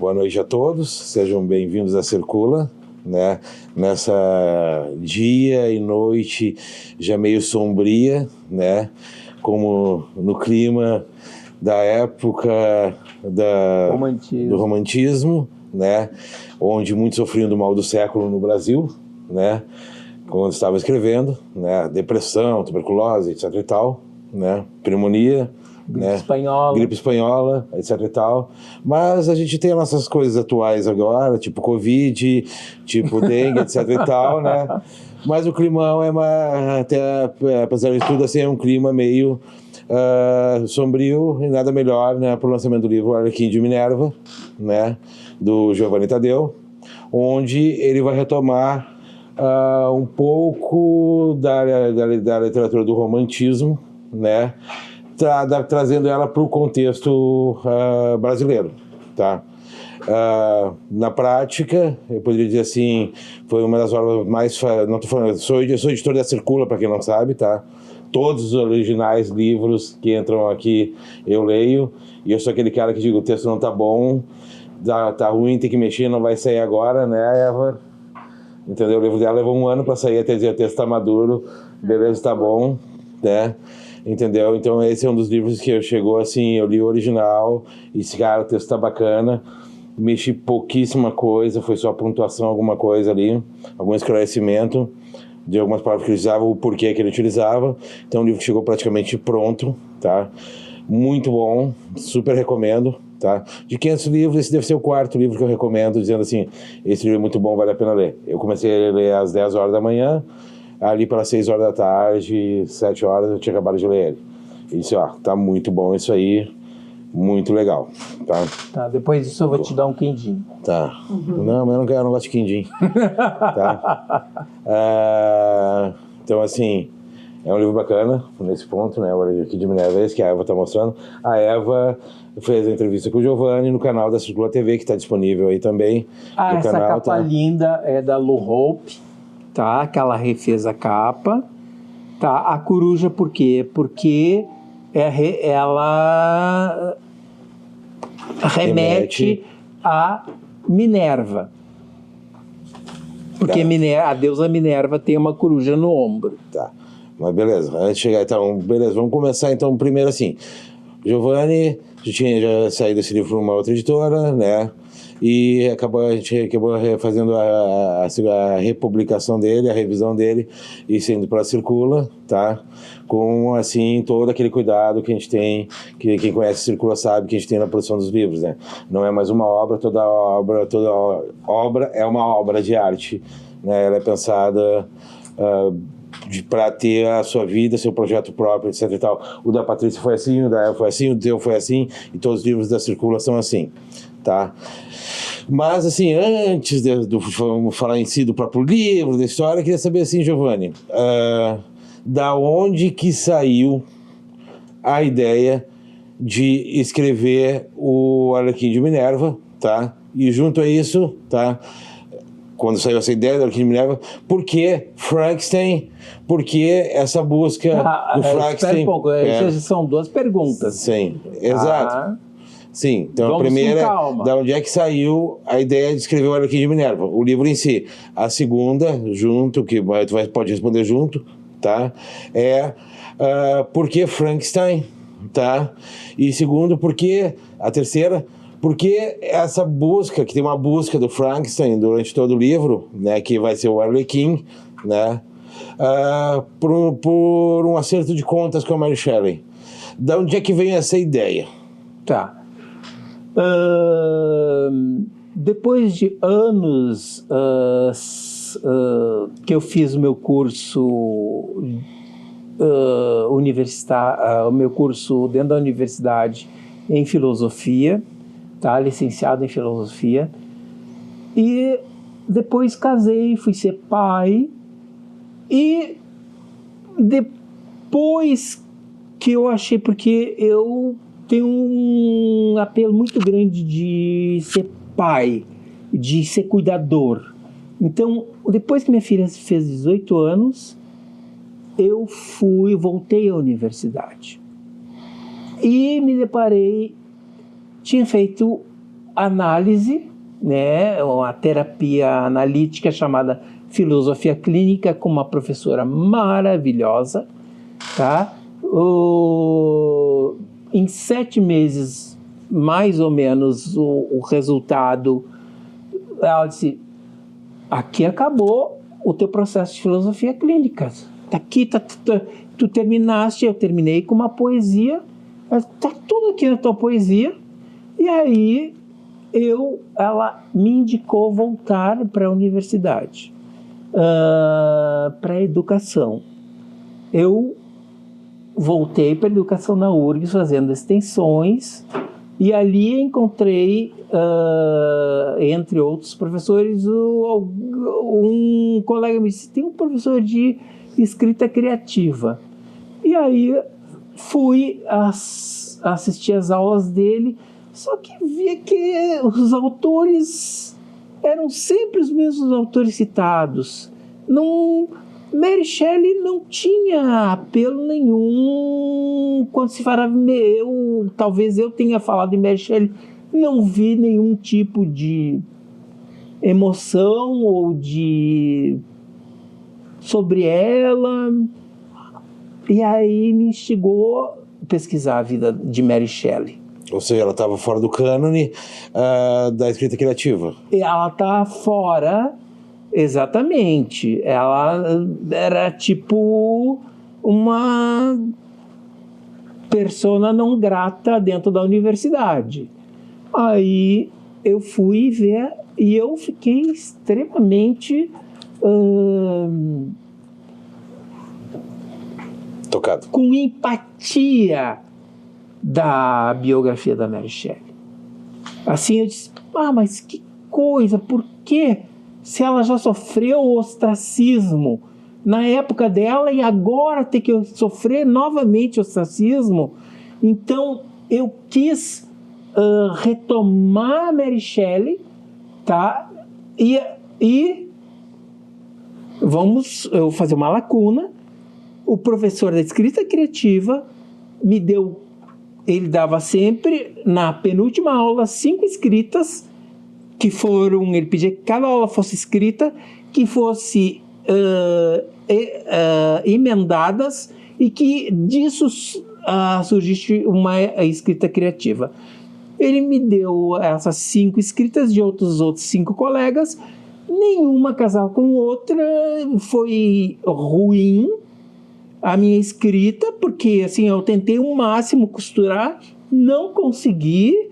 Boa noite a todos, sejam bem-vindos à Circula, né? Nessa dia e noite já meio sombria, né? Como no clima da época do romantismo, né? Onde muitos sofriam do mal do século no Brasil, né? Quando estava escrevendo, né? Depressão, tuberculose, etc e tal, né? Pneumonia, gripe espanhola, etc e tal. Mas a gente tem as nossas coisas atuais agora, tipo Covid, tipo dengue, etc e tal, né? Mas o climão apesar de tudo, assim, é um clima meio sombrio e nada melhor, né, para o lançamento do livro Arlequim de Minerva, né, do Giovanni Tadeu, onde ele vai retomar um pouco da literatura do romantismo, né, trazendo ela para o contexto brasileiro, tá? Na prática, eu poderia dizer assim, foi uma das obras mais... Não tô falando, sou editor da Circula, para quem não sabe, tá? Todos os originais livros que entram aqui eu leio, e eu sou aquele cara que digo, o texto não tá bom, tá ruim, tem que mexer, não vai sair agora, né, Eva? Entendeu? O livro dela levou 1 ano para sair, até dizer, o texto tá maduro, beleza, tá bom, né? Entendeu? Então esse é um dos livros que chegou assim, eu li o original, e esse cara, o texto tá bacana, mexi pouquíssima coisa, foi só pontuação, alguma coisa ali, algum esclarecimento de algumas palavras que ele usava, o porquê que ele utilizava. Então o livro chegou praticamente pronto, tá? Muito bom, super recomendo, tá? De 500 livros, esse deve ser o 4º livro que eu recomendo, dizendo assim, esse livro é muito bom, vale a pena ler. Eu comecei a ler às 10 horas da manhã, ali pelas 6 horas da tarde, 7 horas, eu tinha acabado de ler ele. E disse, ó, tá muito bom isso aí, muito legal, tá? Tá, depois disso eu vou te dar um quindim. Tá. Não, mas eu não gosto de quindim. Tá? Então, assim, é um livro bacana, nesse ponto, né? O Arlequim de Minerva, esse que a Eva tá mostrando. A Eva fez a entrevista com o Giovanni no canal da Circula TV, que tá disponível aí também. Essa canal, capa linda é da Lu Hope, tá? Que ela refez a capa. Tá, a coruja por quê? Porque ela remete a Minerva. Porque a deusa Minerva tem uma coruja no ombro. Tá, mas beleza, antes de chegar, então, beleza, vamos começar então primeiro assim. Giovanni já tinha saído esse livro numa outra editora, né? E a gente acabou fazendo a republicação dele, a revisão dele, e sendo para a Circula, tá? Com, assim, todo aquele cuidado que a gente tem, que quem conhece a Circula sabe que a gente tem na produção dos livros, né? Não é mais uma obra, toda obra é uma obra de arte, né? Ela é pensada para ter a sua vida, seu projeto próprio, etc e tal. O da Patrícia foi assim, o da Eva foi assim, o teu foi assim, e todos os livros da Circula são assim, tá? Mas, assim, antes vamos falar em si do próprio livro, da história, eu queria saber, assim, Giovanni, da onde que saiu a ideia de escrever o Arlequim de Minerva, tá? E junto a isso, tá? Quando saiu essa ideia do Arlequim de Minerva, por que Frankenstein? Por que essa busca do Frankenstein? Espera um pouco, essas são 2 perguntas. Sim, exato. Sim, então vamos, a primeira é da onde é que saiu a ideia de escrever o Arlequim de Minerva, o livro em si. A segunda, junto, que tu pode responder junto, tá? Por que Frankenstein, tá? E segundo, a terceira, porque essa busca, que tem uma busca do Frankenstein durante todo o livro, né, que vai ser o Arlequim, né, por um acerto de contas com a Mary Shelley. Da onde é que vem essa ideia? Tá. Depois de anos que eu fiz o meu curso universitário, o meu curso dentro da universidade em filosofia, tá? Licenciado em filosofia, e depois casei, fui ser pai, e depois que eu achei, porque eu tenho um apelo muito grande de ser pai, de ser cuidador. Então, depois que minha filha fez 18 anos, eu voltei à universidade. E me deparei, tinha feito análise, né, uma terapia analítica chamada filosofia clínica, com uma professora maravilhosa, tá? Em 7 meses, mais ou menos, o resultado, ela disse, aqui acabou o teu processo de filosofia clínica. Tá aqui, tu terminaste, eu terminei com uma poesia, tá tudo aqui na tua poesia. E aí ela me indicou voltar para a universidade, para a educação. Eu voltei para a educação na URGS fazendo extensões, e ali encontrei, entre outros professores, um colega me disse, tem um professor de escrita criativa. E aí fui assistir às aulas dele, só que via que os autores eram sempre os mesmos autores citados. Mary Shelley não tinha apelo nenhum. Quando se falava, talvez eu tenha falado de Mary Shelley, não vi nenhum tipo de emoção ou sobre ela. E aí me instigou a pesquisar a vida de Mary Shelley. Ou seja, ela estava fora do cânone da escrita criativa. Ela está fora, exatamente. Ela era tipo uma persona não grata dentro da universidade. Aí eu fui ver e eu fiquei extremamente tocado, com empatia da biografia da Mary Shelley. Assim eu disse, mas que coisa, por quê? Se ela já sofreu o ostracismo na época dela e agora tem que sofrer novamente o ostracismo. Então eu quis retomar a Mary Shelley, tá? E eu fazer uma lacuna. O professor da escrita criativa ele dava sempre, na penúltima aula, 5 escritas, ele pedia que cada aula fosse escrita, que fosse emendadas, e que disso surgisse uma escrita criativa. Ele me deu essas 5 escritas de outros 5 colegas, nenhuma casava com outra, foi ruim a minha escrita, porque assim, eu tentei o máximo costurar, não consegui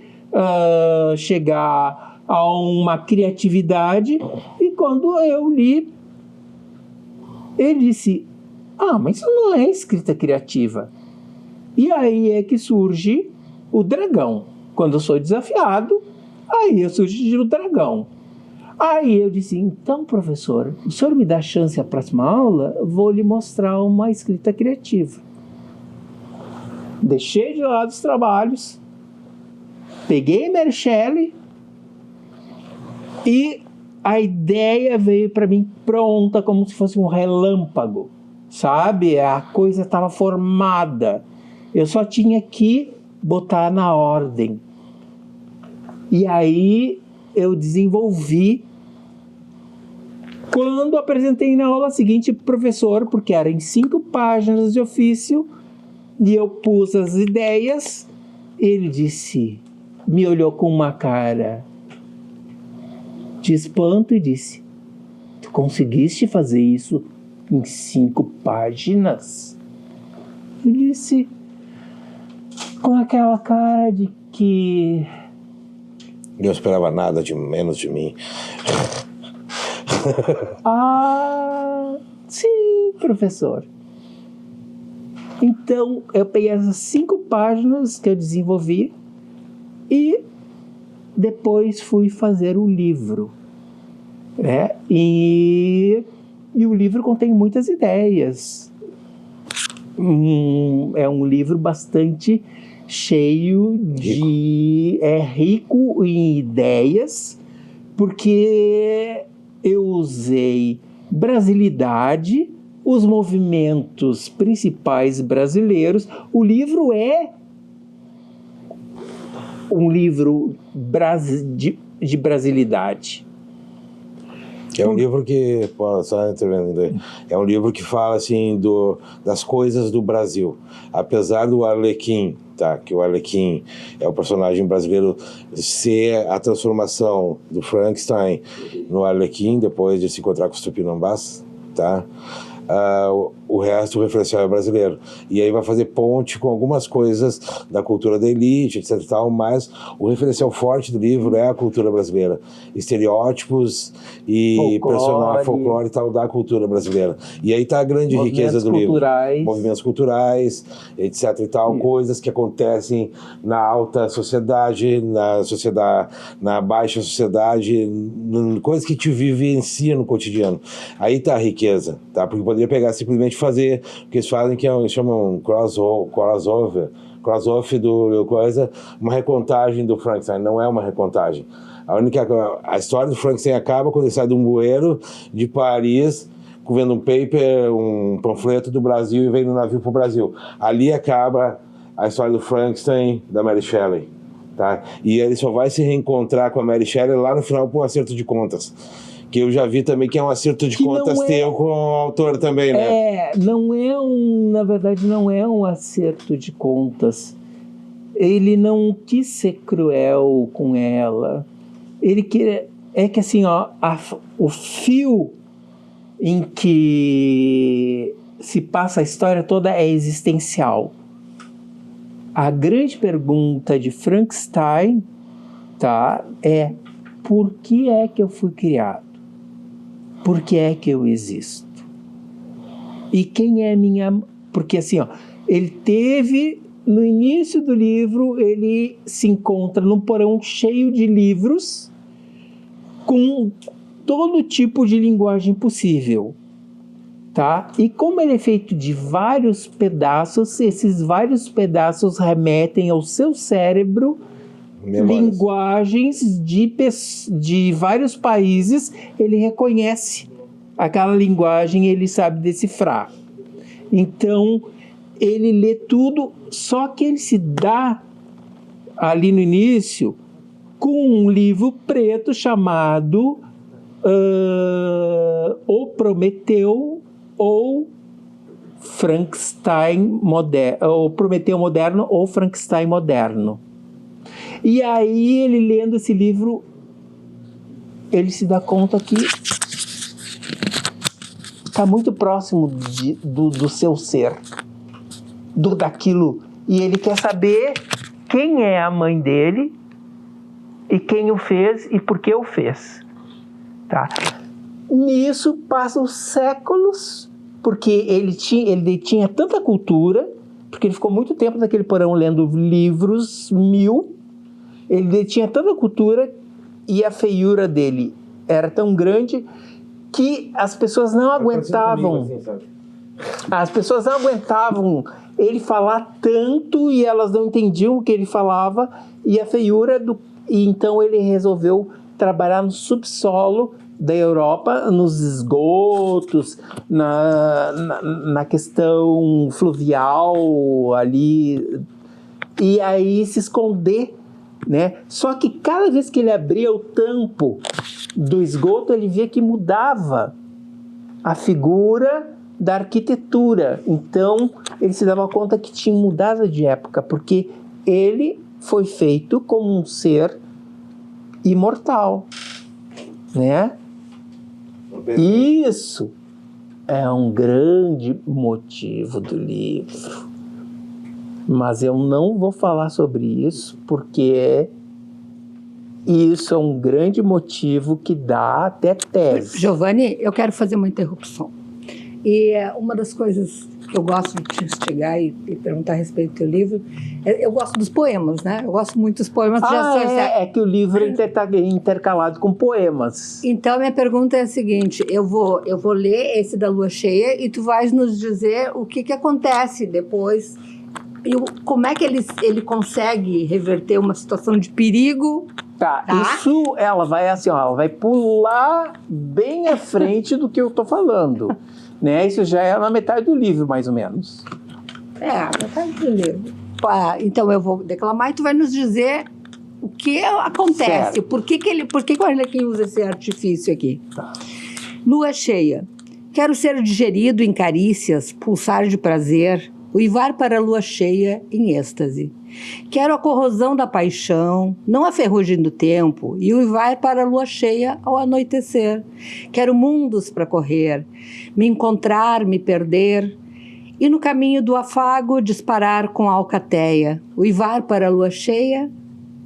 chegar a uma criatividade, e quando eu li, ele disse, mas isso não é escrita criativa. E aí é que surge o dragão. Quando eu sou desafiado, aí surge o dragão. Aí eu disse, então, professor, o senhor me dá chance à próxima aula, vou lhe mostrar uma escrita criativa. Deixei de lado os trabalhos, peguei Mary Shelley e a ideia veio para mim pronta, como se fosse um relâmpago, sabe? A coisa estava formada. Eu só tinha que botar na ordem. E aí eu desenvolvi. Quando apresentei na aula seguinte, professor, porque era em 5 páginas de ofício, e eu pus as ideias, ele me olhou com uma cara de espanto e disse, tu conseguiste fazer isso em 5 páginas? Eu disse, com aquela cara de que não esperava nada menos de mim. Sim, professor. Então, eu peguei essas 5 páginas que eu desenvolvi e depois fui fazer o livro. E o livro contém muitas ideias. É um livro bastante cheio rico em ideias, porque eu usei brasilidade, os movimentos principais brasileiros. O livro é um livro de brasilidade. É um livro que, só intervenindo aí, é um livro que fala assim das coisas do Brasil. Apesar do Arlequim, tá, que o Arlequim é o personagem brasileiro, ser a transformação do Frankenstein no Arlequim, depois de se encontrar com os Tupinambás, tá? O resto, o referencial é brasileiro. E aí vai fazer ponte com algumas coisas da cultura da elite, etc e tal, mas o referencial forte do livro é a cultura brasileira. Estereótipos e personagem, folclore e tal da cultura brasileira. E aí tá a grande riqueza do livro. Movimentos culturais, etc e tal, coisas que acontecem na alta sociedade, na baixa sociedade, coisas que te vivenciam no cotidiano. Aí tá a riqueza, tá? Porque poderia pegar simplesmente fazer o que eles fazem, que eles chamam crossover do coisa, uma recontagem do Frankenstein. Não é uma recontagem. A história do Frankenstein acaba quando ele sai de um bueiro de Paris, vendo um paper, um panfleto do Brasil, e vem no navio para o Brasil. Ali acaba a história do Frankenstein da Mary Shelley, tá? E ele só vai se reencontrar com a Mary Shelley lá no final por um acerto de contas. Que eu já vi também que é um acerto de contas teu com o autor também, né? Na verdade, não é um acerto de contas. Ele não quis ser cruel com ela. Ele queria... É que assim, o fio em que se passa a história toda é existencial. A grande pergunta de Frankenstein, tá, é: por que é que eu fui criado? Por que é que eu existo? E quem é minha... Porque assim, ele teve... No início do livro, ele se encontra num porão cheio de livros com todo tipo de linguagem possível, tá? E como ele é feito de vários pedaços, esses vários pedaços remetem ao seu cérebro linguagens de vários países. Ele reconhece aquela linguagem, ele sabe decifrar. Então, ele lê tudo, só que ele se dá, ali no início, com um livro preto chamado ou Prometeu ou Frankenstein moderno, ou Prometeu moderno ou Frankenstein moderno. E aí, ele lendo esse livro, ele se dá conta que está muito próximo do seu ser, daquilo. E ele quer saber quem é a mãe dele e quem o fez e por que o fez. Tá? Nisso passam séculos, porque ele tinha tanta cultura, porque ele ficou muito tempo naquele porão lendo livros 1000. Ele tinha tanta cultura e a feiura dele era tão grande que as pessoas não aguentavam. As pessoas não aguentavam ele falar tanto e elas não entendiam o que ele falava, e a feiura e então ele resolveu trabalhar no subsolo da Europa, nos esgotos, na questão fluvial ali, e aí se esconder, né? Só que cada vez que ele abria o tampo do esgoto, ele via que mudava a figura da arquitetura. Então, ele se dava conta que tinha mudado de época, porque ele foi feito como um ser imortal, né? Isso é um grande motivo do livro. Mas eu não vou falar sobre isso, porque isso é um grande motivo que dá até tese. Giovanni, eu quero fazer uma interrupção. E uma das coisas que eu gosto de te instigar e perguntar a respeito do teu livro, eu gosto dos poemas, né? Eu gosto muito dos poemas. É que o livro está intercalado com poemas. Então, minha pergunta é a seguinte: eu vou ler esse da Lua Cheia e tu vais nos dizer o que acontece depois. E como é que ele consegue reverter uma situação de perigo? Tá, isso ela vai assim, ela vai pular bem à frente do que eu tô falando, né? Isso já é na metade do livro, mais ou menos. Metade do livro. Então eu vou declamar e tu vai nos dizer O que acontece? Certo. Por que o Arlequim usa esse artifício aqui? Tá. Lua cheia. Quero ser digerido em carícias, pulsar de prazer, uivar para a lua cheia em êxtase. Quero a corrosão da paixão, não a ferrugem do tempo, e uivar para a lua cheia ao anoitecer. Quero mundos para correr, me encontrar, me perder, e no caminho do afago disparar com a alcateia, uivar para a lua cheia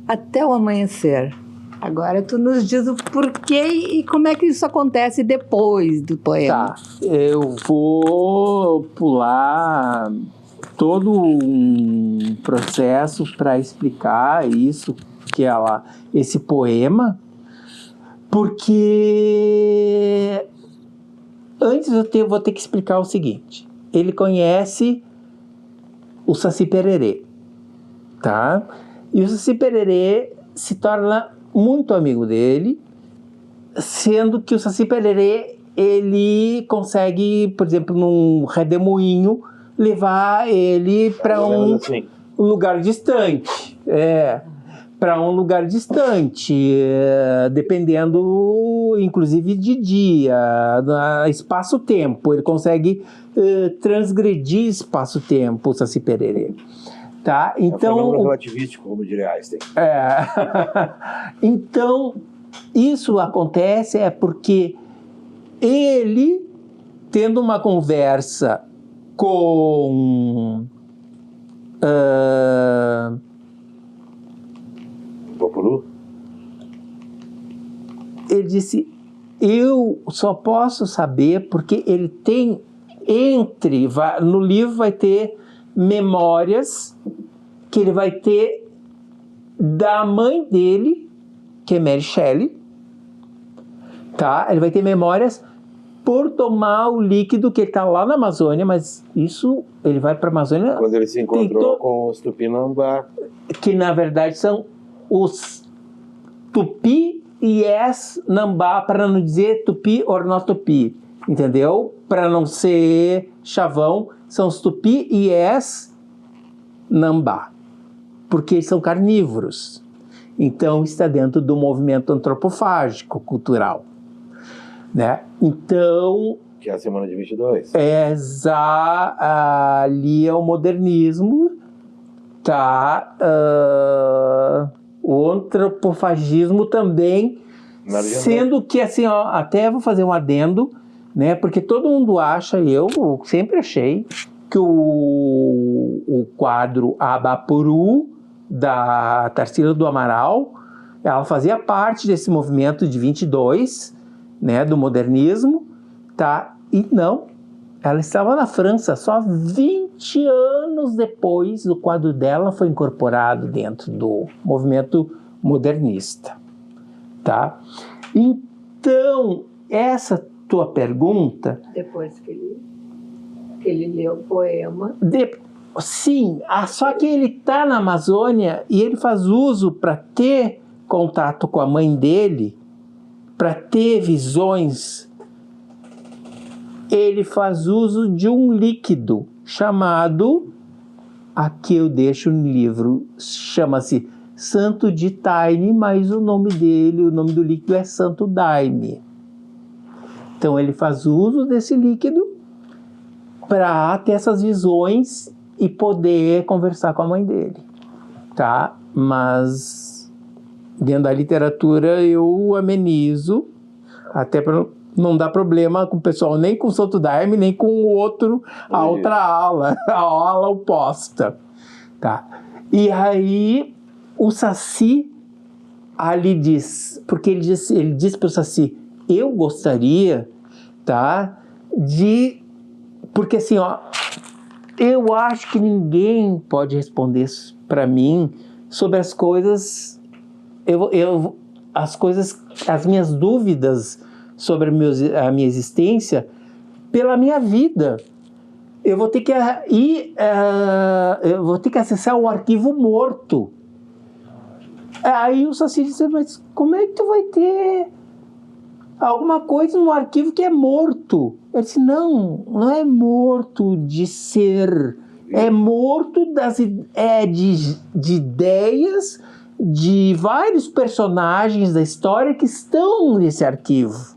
até o amanhecer. Agora tu nos diz o porquê e como é que isso acontece depois do poema. Tá, eu vou pular todo um processo para explicar isso, esse poema, porque antes eu vou ter que explicar o seguinte. Ele conhece o Saci Pererê, tá? E o Saci Pererê se torna muito amigo dele, sendo que o Saci Pererê, ele consegue, por exemplo, num redemoinho, levar ele para um lugar distante. Para um lugar distante, dependendo, inclusive, de dia, espaço-tempo. Ele consegue transgredir espaço-tempo, o Saci Pererê. Tá? Então, é um fenômeno relativístico, como diria Einstein. Então, isso acontece porque ele, tendo uma conversa com Populu? Ele disse, eu só posso saber porque ele tem no livro vai ter memórias que ele vai ter da mãe dele, que é Mary Shelley, tá? Ele vai ter memórias por tomar o líquido que está lá na Amazônia, mas isso, ele vai para a Amazônia... Quando ele se encontrou com os Tupinambá. Que, na verdade, são os Tupi e Nambá, para não dizer Tupi or not Tupi, entendeu? Para não ser chavão, são os Tupi e Nambá, porque eles são carnívoros. Então, está dentro do movimento antropofágico cultural. Né? Então... Que é a semana de 22. Ali é o modernismo, tá? O antropofagismo também, sendo que, assim, ó, até vou fazer um adendo, né? Porque todo mundo acha, eu sempre achei, que o quadro Abapuru, da Tarsila do Amaral, ela fazia parte desse movimento de 22, né, do modernismo, tá? E não, ela estava na França, só 20 anos depois o quadro dela foi incorporado dentro do movimento modernista, tá? Então, essa tua pergunta... Depois que ele leu o poema... Sim, só que ele está na Amazônia e ele faz uso para ter contato com a mãe dele, para ter visões, ele faz uso de um líquido chamado, aqui eu deixo no livro, chama-se Santo de Daime, mas o nome do líquido é Santo Daime. Então ele faz uso desse líquido para ter essas visões e poder conversar com a mãe dele, tá? Mas dentro da literatura eu amenizo, até para não dar problema com o pessoal, nem com o Santo Daime, nem com o outro, a outra ala, a ala oposta, tá? E aí o Saci ali diz, porque ele diz para o Saci, eu gostaria, tá, porque assim, ó, eu acho que ninguém pode responder para mim sobre as coisas, as minhas dúvidas sobre a minha existência pela minha vida. Eu vou ter que acessar o arquivo morto. Aí o Saci disse, mas como é que tu vai ter alguma coisa no arquivo que é morto? Eu disse, não é morto de ser, é morto de ideias de vários personagens da história que estão nesse arquivo.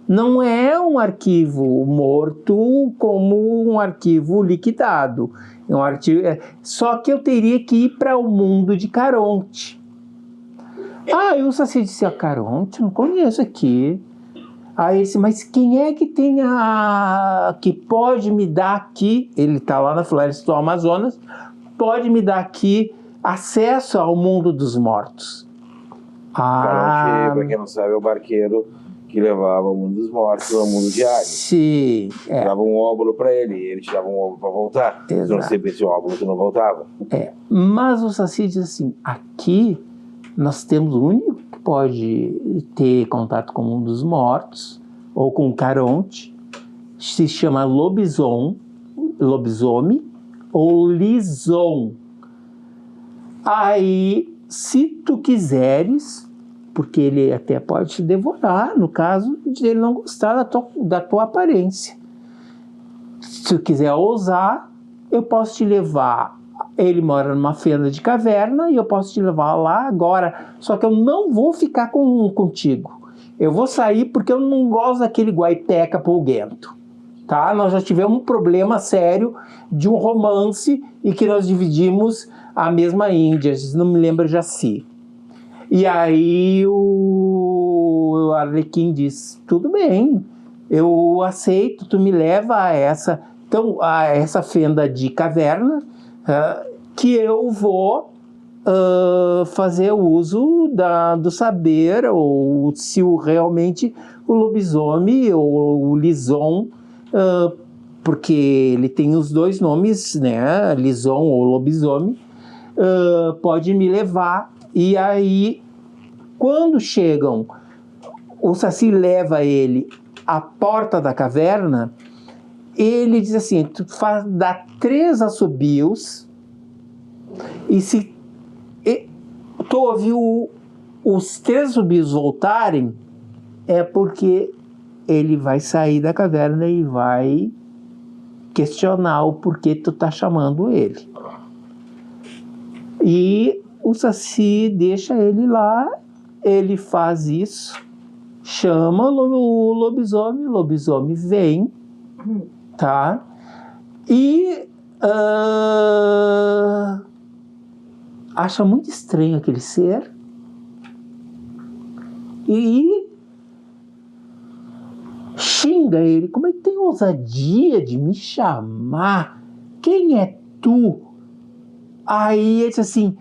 Não é um arquivo morto como um arquivo liquidado. É um arquivo, só que eu teria que ir para o mundo de Caronte. Ah, o Saci disse, Caronte, não conheço aqui. Aí ele disse, mas quem é que tem que pode me dar aqui, ele está lá na floresta do Amazonas, pode me dar aqui acesso ao mundo dos mortos. Caronte, para quem não sabe, é o barqueiro que levava o mundo dos mortos ao mundo diário. Sim. Dava um óbolo para ele te dava um óbolo para voltar. Se não recebesse o óbolo, tu não voltava. Mas o Saci diz assim, aqui nós temos o único que pode ter contato com o mundo dos mortos, ou com o Caronte, se chama lobisomem, ou lison. Aí, se tu quiseres, porque ele até pode te devorar, no caso de ele não gostar da tua aparência. Se tu quiser ousar, eu posso te levar. Ele mora numa fenda de caverna e eu posso te levar lá agora. Só que eu não vou ficar contigo. Eu vou sair porque eu não gosto daquele guaipeca polguento. Tá? Nós já tivemos um problema sério de um romance e que nós dividimos a mesma Índia. Não me lembro Jaci. E aí o Arlequim diz, tudo bem, eu aceito, tu me leva a essa fenda de caverna, que eu vou fazer uso do saber, ou se realmente o lobisomem ou o lison, porque ele tem os dois nomes, né, lison ou lobisomem, pode me levar. E aí, quando chegam, o Saci leva ele à porta da caverna, ele diz assim, tu dá 3 assobios, e se tu ouviu os 3 assobios voltarem, é porque ele vai sair da caverna e vai questionar o porquê tu tá chamando ele. E o Saci deixa ele lá, ele faz isso, chama o lobisomem vem, tá? E acha muito estranho aquele ser e xinga ele. Como é que tem ousadia de me chamar? Quem é tu? Aí ele diz assim,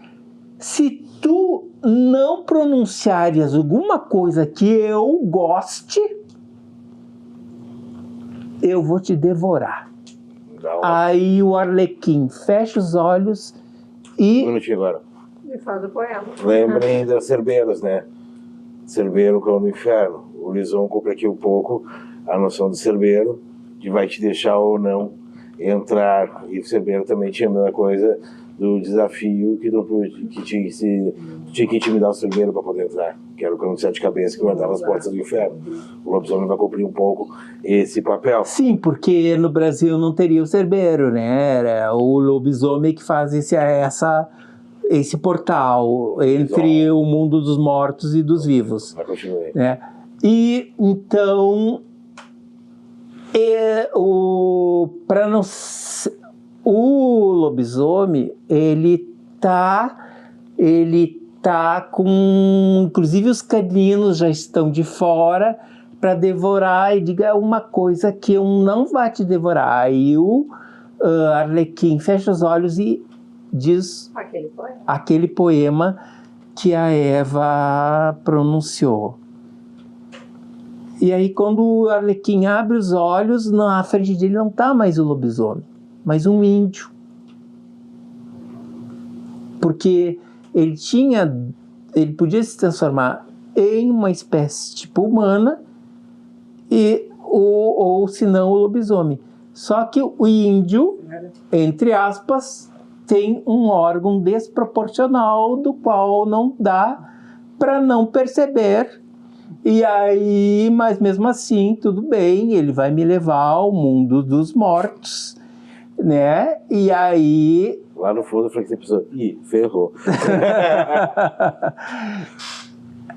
se tu não pronunciares alguma coisa que eu goste, eu vou te devorar. Aí o Arlequim fecha os olhos e... Um minutinho agora. E faz o poema. Lembrem das Cerbeiras, né? Cerbeiro, cão do inferno. O Lison compra aqui um pouco a noção do Cerbeiro, de vai te deixar ou não entrar. E o Cerbeiro também tinha a mesma coisa do desafio que tinha que intimidar o Cerbeiro para poder entrar, que era o cão de 7 cabeças que guardava as portas do inferno. O lobisomem vai cumprir um pouco esse papel. Sim, porque no Brasil não teria o Cerbeiro, né? Era o lobisomem que faz esse portal entre o mundo dos mortos e dos vivos. Vai continuar. Né? E então o lobisomem, ele tá com, inclusive os caninos já estão de fora para devorar, e diga uma coisa que eu não vou te devorar. Aí o Arlequim fecha os olhos e diz aquele poema que a Eva pronunciou. E aí quando o Arlequim abre os olhos, na frente dele não está mais o lobisomem, mas um índio. Porque ele podia se transformar em uma espécie tipo humana, ou se não o lobisomem. Só que o índio, entre aspas, tem um órgão desproporcional do qual não dá para não perceber. E aí, mas mesmo assim, tudo bem, ele vai me levar ao mundo dos mortos, né? E aí Lá no fundo eu falei que você pensou, ih, ferrou.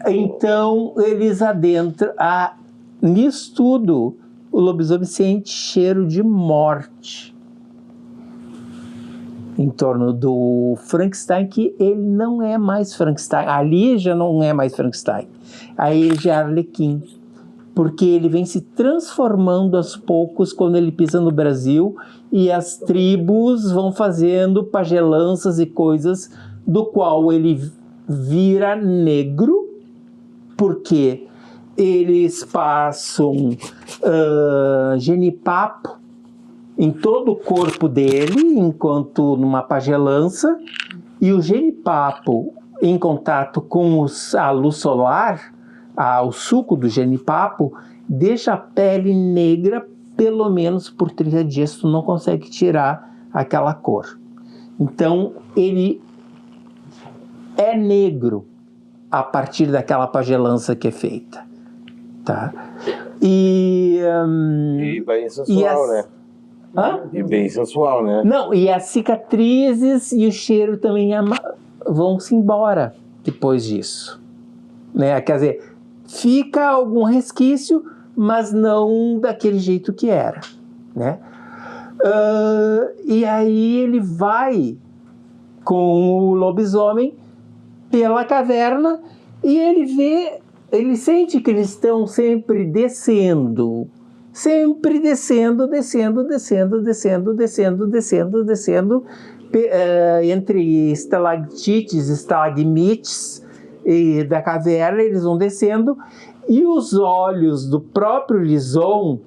Então, eles adentram. Nisso tudo, o lobisomem sente cheiro de morte em torno do Frankenstein, que ele não é mais Frankenstein. Ali já não é mais Frankenstein. Aí ele já é Arlequim. Porque ele vem se transformando aos poucos quando ele pisa no Brasil e as tribos vão fazendo pagelanças e coisas do qual ele vira negro, porque eles passam genipapo em todo o corpo dele, enquanto numa pagelança, e o genipapo, em contato com a luz solar, o suco do genipapo, deixa a pele negra pelo menos por 30 dias, tu não consegue tirar aquela cor. Então, ele é negro a partir daquela pagelança que é feita. Tá? E bem sensual, né? E bem sensual, né? Não, e as cicatrizes e o cheiro também vão-se embora depois disso. Né? Quer dizer, fica algum resquício, mas não daquele jeito que era. Né? E aí ele vai com o lobisomem pela caverna e ele sente que eles estão sempre descendo, entre estalactites, estalagmites da caverna, eles vão descendo, e os olhos do próprio Lison,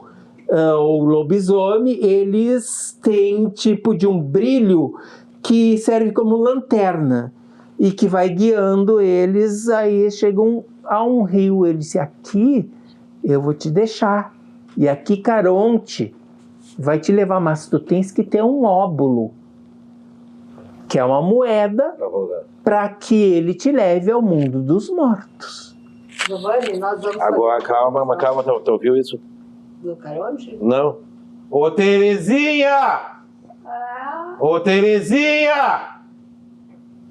o lobisomem, eles têm tipo de um brilho que serve como lanterna e que vai guiando eles. Aí chegam a um rio. Ele disse: aqui eu vou te deixar, e aqui Caronte vai te levar, mas tu tens que ter um óbulo, que é uma moeda, para que ele te leve ao mundo dos mortos. Giovanni, nós vamos... Agora, calma, tu ouviu isso? Do Caronte? Não. Ô, Terezinha! Ô, Terezinha!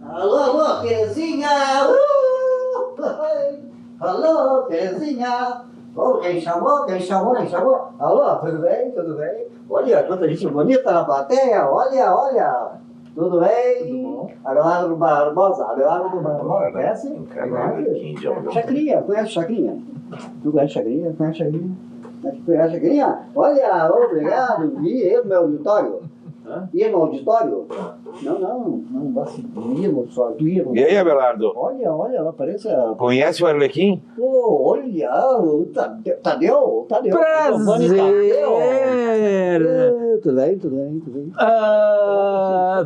Alô, Terezinha! Alô, Terezinha! Oh, quem chamou? Alô, tudo bem? Olha, quanta gente bonita na plateia! Olha! Tudo bem? Tudo bom? Abelardo Barbosa, conhece? Chacrinha, conhece Chacrinha? Tu conhece Chacrinha? Conhece Chacrinha? Olha, obrigado, ia no meu auditório. Ia no auditório? Não, ia no auditório. E aí, Abelardo? Olha, ela parece... Conhece o Arlequim? Oh, olha, o Tadeu. Prazer! Tudo bem.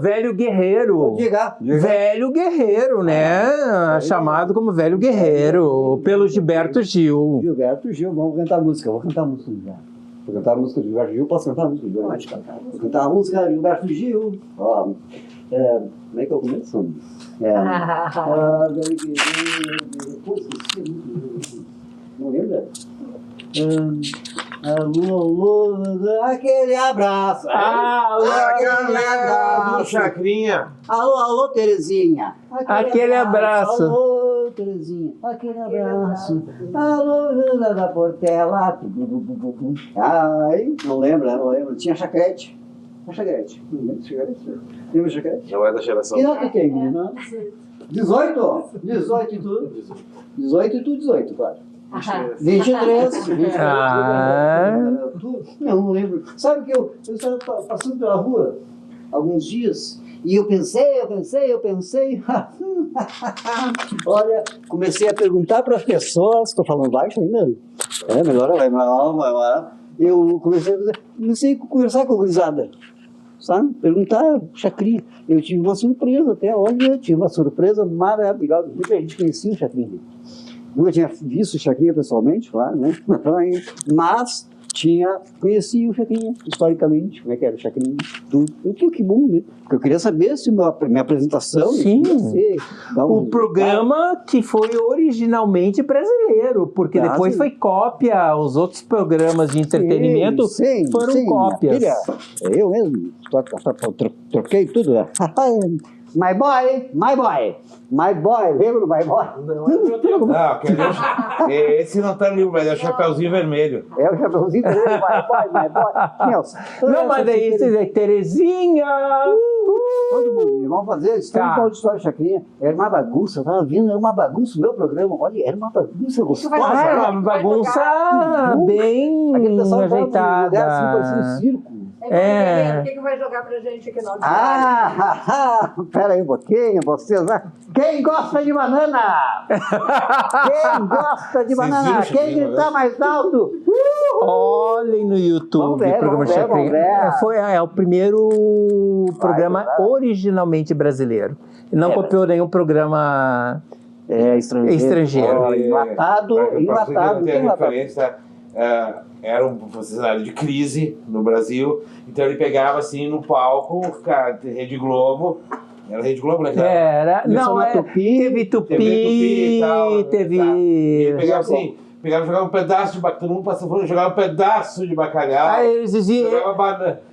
Velho guerreiro. Diga. Velho guerreiro, né? Chamado como velho guerreiro, pelo Gilberto Gil. Vamos cantar música. Vou cantar música já. Vou cantar a música de Gilberto Gil. Posso cantar a música de Gilberto Gil? Pode cantar. Vou cantar a música de Gilberto Gil. Como é que eu começo? Não lembra? Alô, aquele abraço. Aquele abraço, Chacrinha. Alô, Terezinha. Aquele abraço. Alô, Terezinha. Aquele abraço. Alô, Ana da Portela. Ai, não lembro. Tinha Chacrete. Lembra Chacrete? Não é da geração. Que nota tem, menina? 18? 18 e tudo? 18 e tudo, 18, claro. 23. Não lembro. Sabe que eu estava passando pela rua alguns dias e eu pensei. Olha, comecei a perguntar para as pessoas. Estou falando baixo ainda? Melhor. Eu comecei a conversar com a gurizada, sabe? Perguntar Chacrinha. Eu tive uma surpresa até, tive uma surpresa maravilhosa. Muita gente conhecia o Chacrinha. Nunca tinha visto o Chacrinha pessoalmente, claro, né? Mas conheci o Chacrinha, historicamente, como é que era o Chacrinha, tudo. Que bom, né? Porque eu queria saber se minha apresentação... Sim. Ia ser, então, O programa que foi originalmente brasileiro, porque depois foi cópia, os outros programas de entretenimento foram cópias. Filha, eu mesmo, troquei tudo. My boy, lembra do My Boy? Não, esse não tá no livro, mas é o Chapeuzinho Vermelho. É o Chapeuzinho Vermelho, My Boy. Nelson, Não, mas daí você diz, Terezinha! Todo mundo, vamos fazer, estamos no auditório Chacrinha. Era uma bagunça, eu tava vindo, era uma bagunça o meu programa. Olha, era uma bagunça gostosa. Era uma bagunça bem ajeitada. Parecia um circo. O que vai jogar pra gente aqui no auditório? Pera aí um pouquinho, vocês. Quem gosta de banana? Quem gosta de banana? Quem gritar mais alto? Olhem no YouTube o programa Chacrinha. É o primeiro programa originalmente brasileiro. Não copiou nenhum programa estrangeiro. Enlatado. Tem a referência, era um cenário de crise no Brasil, então ele pegava assim no palco, Rede Globo. Era Rede Globo, né? Era. Não, teve Tupi e tal. Teve. Ele pegava assim. Jogava um pedaço de bacalhau, todo mundo passando, jogava um pedaço de bacalhau. Aí eles diziam.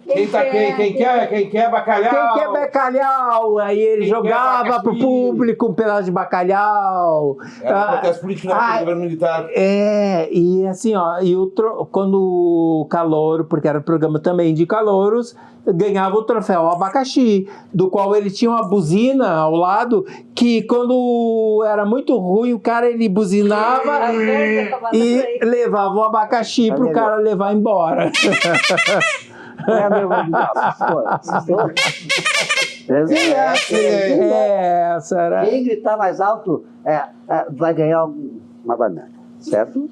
Quem quer bacalhau? Quem quer bacalhau? Aí ele jogava pro público um pedaço de bacalhau. Era um protesto político do governo militar. E assim, ó, quando o Calouro, porque era um programa também de calouros, ganhava o troféu abacaxi, do qual ele tinha uma buzina ao lado, que quando era muito ruim, o cara ele buzinava e levava o abacaxi pro cara levar embora. Essa era. Quem gritar mais alto vai ganhar uma banana, certo?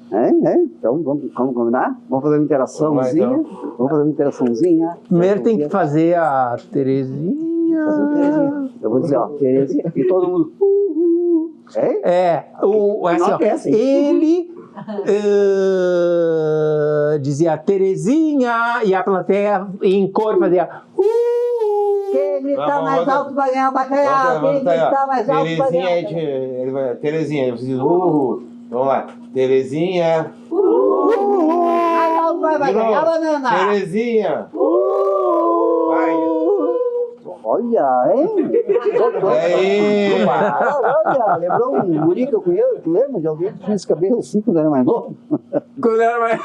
Então vamos combinar? Vamos fazer uma interaçãozinha. Primeiro tem que fazer a Terezinha. Eu vou dizer, ó, Terezinha, e todo mundo. Ele dizia Terezinha e a plateia em cor fazia quem gritar mais alto vai ganhar o bacalhau. Quem gritar mais alto vai ganhar. Terezinha, ele diz vamos lá, Terezinha. Mais alto vai ganhar a banana. Terezinha. Vai. Olha, hein? Olha, lembrou um guri que eu conheço? Tu lembra de alguém que tinha esse cabelo assim quando era mais novo? Quando era mais...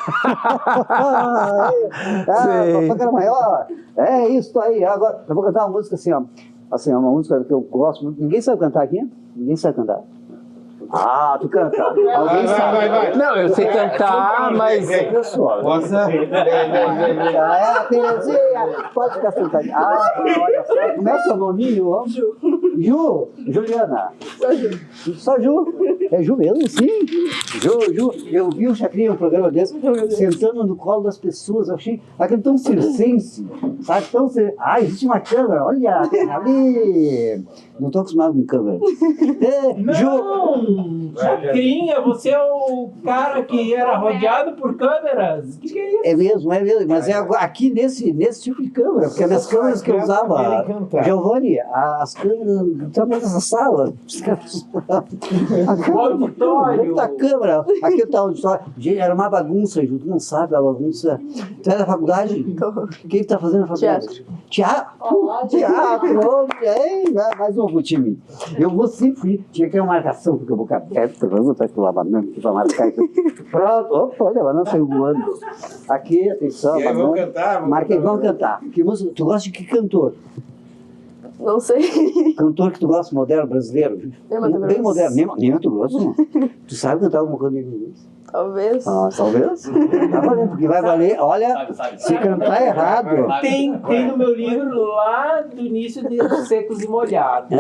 Quando era maior. É isso aí. Agora, eu vou cantar uma música assim, ó. Assim, uma música que eu gosto muito. Ninguém sabe cantar aqui? Ninguém sabe cantar. Tu canta. Alguém sabe. Vai. Não, eu sei cantar, mas... Nossa. Terezinha, pode ficar sentadinha. Olha só. Como é seu nome, Juliana. Só Ju. É Ju mesmo? Sim. Ju. Eu vi o Chacrinha, um programa desse, sentando no colo das pessoas. Eu achei aquele tão circense. Sabe? Existe uma câmera. Olha, ali. Não estou acostumado com câmera. Ju. Chacrinha, você é o cara que era rodeado por câmeras? Que é isso? É mesmo. Mas é aqui nesse tipo de câmera, porque nas câmeras que eu usava, Giovanni, as câmeras estavam nessa sala. Auditório. Muita câmera. Aqui tá o auditório. Gente, era uma bagunça, Ju. Tu não sabe a bagunça. Tu é da faculdade? O que tu tá fazendo na faculdade? Teatro. Mais um pro time. Eu vou sempre. Tinha que ter uma marcação, porque eu vou ficar perto. Vamos botar aqui uma banana aqui pra marcar aqui. Pronto. Opa, olha, a banana saiu voando. Aqui, atenção. E aí, vamos cantar? Marquei, vamos cantar. Que música? Tu gosta de que cantor? Não sei. Cantor que tu gosta, moderno, brasileiro? Bem moderno. Nem Mato Grosso, não. Tu sabe cantar alguma coisa em inglês? Talvez. Talvez? Tá valendo, porque vai valer. Olha, se cantar errado. Tem no meu livro lá do início de Secos e Molhados. É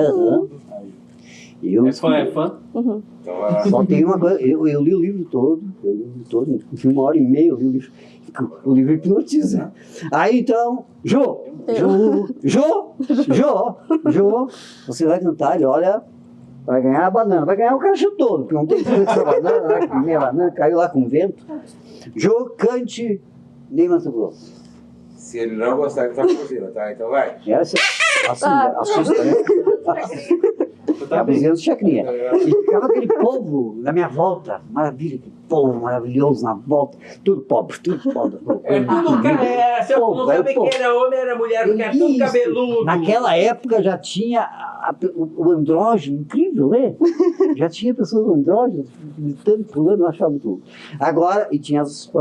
fã? Uhum. Só tem uma coisa, eu li o livro todo, em 1h30 eu li o livro. O livro hipnotiza. Aí então, Jô, você vai cantar, olha, vai ganhar a banana, vai ganhar o caixa todo, porque não tem que fazer essa banana, minha banana caiu lá com o vento. Jô, cante Nem Mato Grosso. Se ele não gostar, ele toca buzina, tá? Então vai. Essa, assim, assusta, né? A buzina do Chacrinha. E ficava aquele povo na minha volta. Maravilha, que povo maravilhoso na volta. Tudo pobre, tudo pobre. Se eu não Povo, sabia povo. que era homem, era mulher, porque era tudo Isso. cabeludo. Naquela época já tinha o andrógeno, incrível, né? Já tinha pessoas andrógenas, gritando, pulando, eu achava muito louco. Agora, e tinha as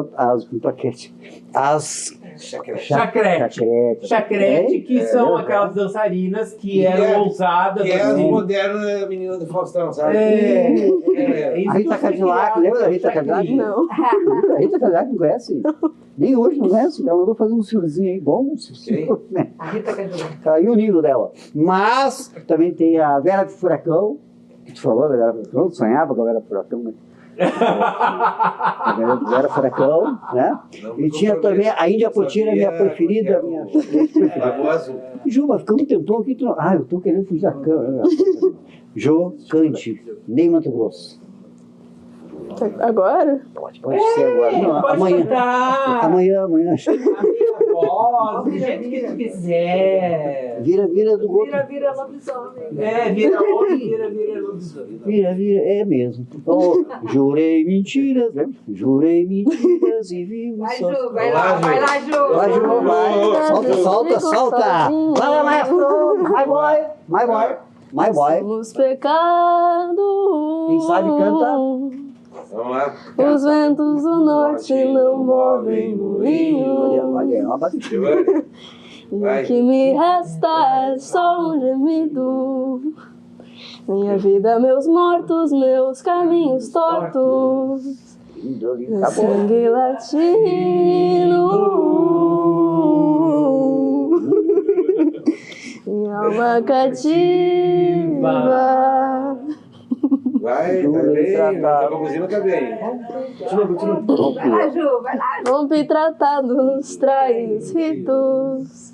paquete, as Chacrete. Chacrete, que são aquelas dançarinas que eram ousadas. Que é as assim. modernas meninas do Faustão, sabe? Isso A Rita foi Cadillac, criado lembra da pelo Rita Cadillac? Chacrinha. Não. A Rita Cadillac não conhece? Nem hoje não conhece. Ela mandou fazer um filmezinho aí bom. Né? A Rita Cadillac. Caiu o nível dela. Mas também tem a Vera Furacão, que tu falou da Vera Furacão, tu sonhava com a Vera Furacão, né? A Vera Furacão, né? E tinha também a Índia Potira, minha preferida, minha Lagoa Azul. Juba, ficamos um tempão aqui. Eu tô querendo fugir da câmera. Jô Cante, nem Mato Grosso. Agora? Pode ser agora. Não, Pode amanhã. cantar. Amanhã. A minha voz, do jeito que tu quiser. Vira do outro. Vira lobisomem. Vira homem, vira lobisomem. Vira, é mesmo. Oh, jurei mentiras, né? Jurei mentiras e vivo Vai, só. Ju, vai lá, Ju. Vai, Ju, vai. Solta. Vai lá, maestro. My boy. Os pecados. Quem sabe canta. Vamos lá. Os ventos do norte não movem moinho. Olha, uma batida. Giovanni, E vai. o que me resta é só um gemido. Minha vida, meus mortos, meus caminhos tortos. Meu sangue latino. Minha alma cativa. Vai, tá bem. Tá com a buzina, tá bem. Continua. Vai lá, Ju, vai lá. Rompi tratados, traí os ritos.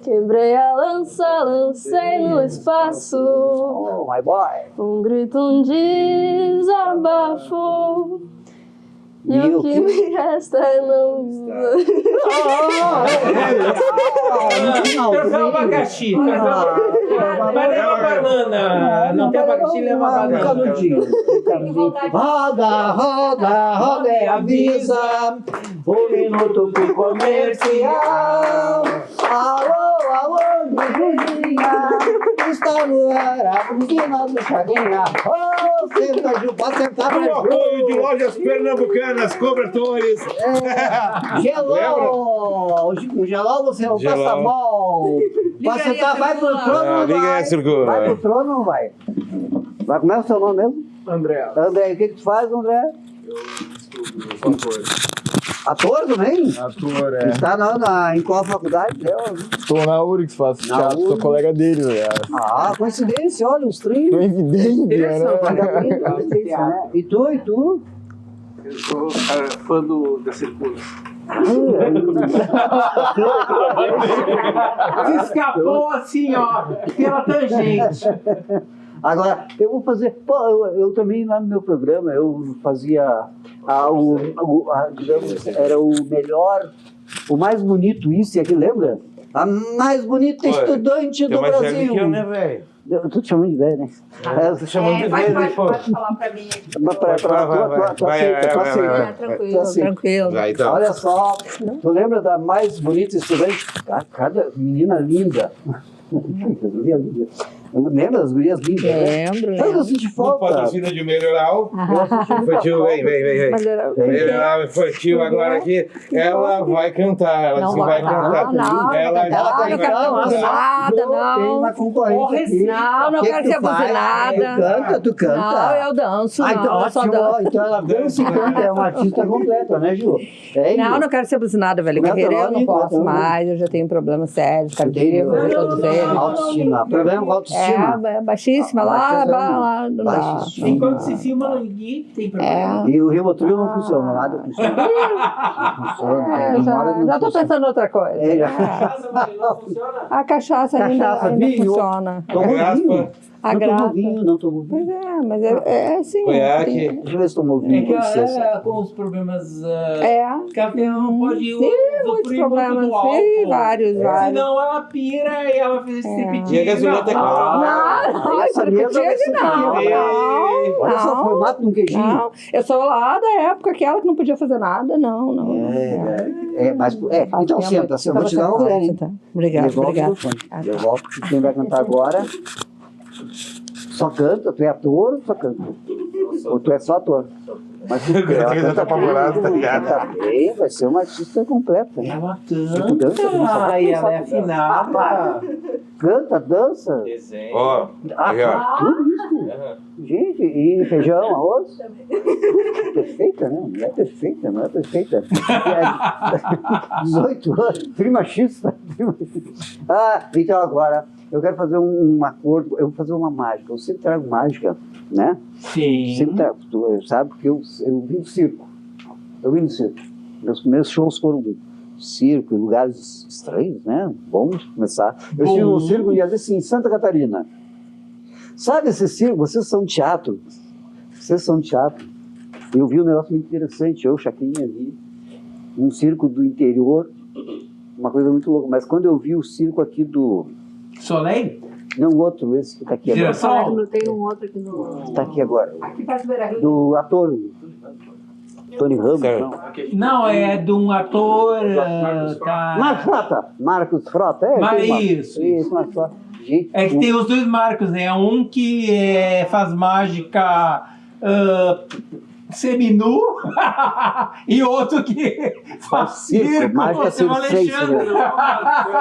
Quebrei a lança, lancei no espaço. Oh, my boy. Um grito, um desabafo. E o que me resta é não. Troféu abacaxi. Mas leva banana. Não tem abacaxi, leva banana. Roda, e avisa. Um minuto pro comercial. Alô, vizinha. Está no ar a buzina do Chacrinha. Senta, Ju, pode sentar. Com o apoio de lojas pernambucanas, cobertores. Gelol! O gelol você não Gelol. passa mal. Pode sentar, vai pro trono ou Liga aí, Circula. Vai pro trono ou não vai? Como é o seu nome mesmo? André. André, o que tu faz, André? Sou ator. Ator também? Ator, é. Está em qual faculdade? Estou na URGS, faço Na teatro, sou URGS. colega dele, né? Coincidência, olha, os três. Tô evidente, né? Né? E tu? Eu sou fã da Circula. Se escapou assim, ó, pela tangente. Agora, eu vou fazer. Eu também lá no meu programa, eu fazia. Digamos, era o melhor, o mais bonito isso e aquilo, lembra? A mais bonita estudante do Brasil. Tem mais velho que eu, né, velho? Eu tô te chamando de velho, né? Eu tô te chamando de velho, né, pô? Pode falar pra mim. Tu aceita. Tranquilo. Vai, então. Olha só, tu lembra da mais bonita estudante? Cada menina linda. Lembra das gurias lindas? Lembro, Sabe que eu senti No falta? patrocínio de Melhoral. Infantil, vem. Mas era. Melhoral infantil agora aqui. Ela vai cantar. Ela disse que vai cantar. Não, Ela não, não quero ser abusada, Tem não. uma concorrente aqui. Não, não Que quero que ser tu faz? abusada. Tu canta. Não, eu danço, Ah, então, não, eu só ótimo, danço. então ela dança e canta, é uma artista completa, né, Ju? É isso. Não, não quero ser abusinada, velho. Não, Carreira eu não, não posso não. mais, eu já tenho problemas sérios, cardíacos, todos eles. Autoestima. Problema com autoestima. É baixíssima, lá, não dá. Baixíssima. Enquanto se filma, ninguém tem problema. É. E o Rivotril não funciona, nada funciona. Não funciona. Já tô pensando em outra coisa. É, já. Casa, mas não funciona. A cachaça ainda Cachaça, ainda vinho. funciona. Tomou Raspa. vinho. A Não grata. tomou vinho, não tomou vinho. Pois é, mas é assim. Conhaque. Deixa eu ver se tomou É vinho, que com licença. ela, com os problemas É. que ela tem, ela não pode Tem muitos usufruir problemas, muito do sim, álcool. vários. Senão ela pira e ela fez esse E a gasolina tá cara. Não, essa não, mesa vai ser não, pequena. não, Olha só o formato de um queijinho. não. Eu sou lá da época aquela que não podia fazer nada, não. Então senta, eu vou te dar uma colher, hein? Obrigada, Devolve o obrigada. microfone. Devolve, porque quem vai cantar agora só canta, tu é ator ou só canta? Ou tu é só ator? Mas tu ela Já tá apavorado, tá ligado? canta bem, vai ser uma artista completa. Né? Ela Tu dança, canta, e ela é afinada. Canta, dança. Desenho. Ó, aqui, ó. Tudo isso. Gente, e feijão, arroz? Perfeita, né? Não é perfeita, não é perfeita. 18 anos, primachista. Então agora, eu quero fazer um acordo, eu vou fazer uma mágica. Eu sempre trago mágica, né? Sim. Sempre trago, tu sabe, porque eu vim do circo. Eu vim do circo. Meus primeiros shows foram do circo, em lugares estranhos, né? Vamos começar. Eu estive no circo, ia dizer assim, em Santa Catarina. Sabe esse circo? Vocês são teatro. Vocês são teatro. Eu vi um negócio muito interessante, eu, Chacrinha, vi um circo do interior, uma coisa muito louca. Mas quando eu vi o circo aqui do... Soleil? Não, o outro, esse que está aqui agora. Girassol? Tem um outro aqui no... Está aqui agora. Aqui perto do Beira-Rio. Do ator, Tony Ramos. Certo. Não. Não, é de um ator. Marcos Frota. Marcos Frota, é. Mas tem uma- isso. Isso, Marcos Frota. Gente, É que tem os dois Marcos, né? Um que faz mágica seminu e outro que faz circo. mágica Você é o circense, Alexandre.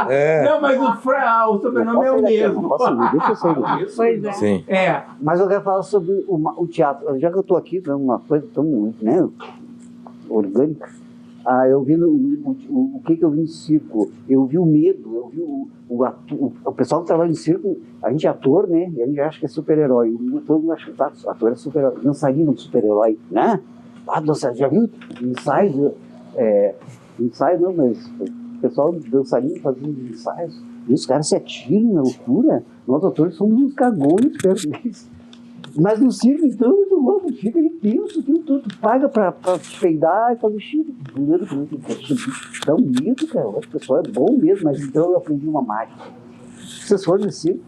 É. Não, mas o sobrenome é o mesmo. Deixa eu sair. Pois é. Sim. É. Mas eu quero falar sobre o teatro. Já que eu estou aqui, é uma coisa tão, né, orgânica. Eu vi o que eu vi no circo. Eu vi o medo, eu vi o pessoal que trabalha no circo. A gente é ator, né? E a gente acha que é super-herói. Todo mundo acha que ator é super-herói. Dançarino é super-herói, né? Dançarino, já viu? Ensaio, ensaio não, mas o pessoal dançarino fazendo ensaios. E os caras se atiram na loucura. Nós atores somos uns cagões perto deles. Mas no circo, então, muito louco, fica intenso, tudo, tu paga pra te peidar e fazer xixi. Dá um medo, cara, o pessoal é bom mesmo, mas então eu aprendi uma mágica. Vocês foram no circo?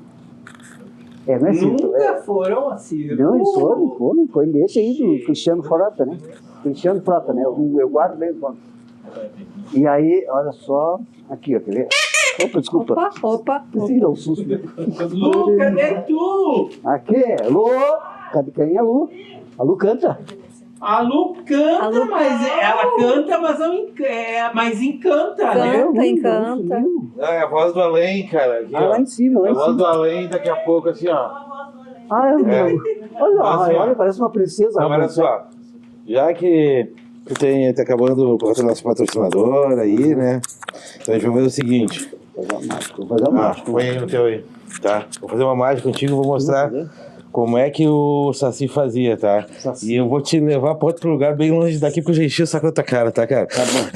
Não é circo, Nunca foram assim. Não, eles foram, foi nesse aí do Cristiano Frota, né? Cristiano Frota, né? Eu guardo bem o nome. E aí, olha só, aqui, ó, quer ver? Opa, desculpa. Opa. Sim, dá um susto. Lu, cadê tu? Aqui, Lu. Cadê quem é a Lu? A Lu canta. A Lu canta, A Lu mas ela canta, mas não mas encanta, né? Encanta. É a voz do além, cara. Aqui, ó. Lá em cima, lá A em voz cima. do além, daqui a pouco, assim, ó. Olha, parece uma princesa. Então, olha só. Já que tá acabando o nosso patrocinador aí, né? Então a gente vai fazer o seguinte. Vou fazer uma mágica. Põe aí no teu aí. Tá? Vou fazer uma mágica contigo, vou mostrar como é que o Saci fazia, tá? Saci. E eu vou te levar pra outro lugar bem longe daqui, porque eu já enchi o saco da tua cara, tá, cara? Tá bom.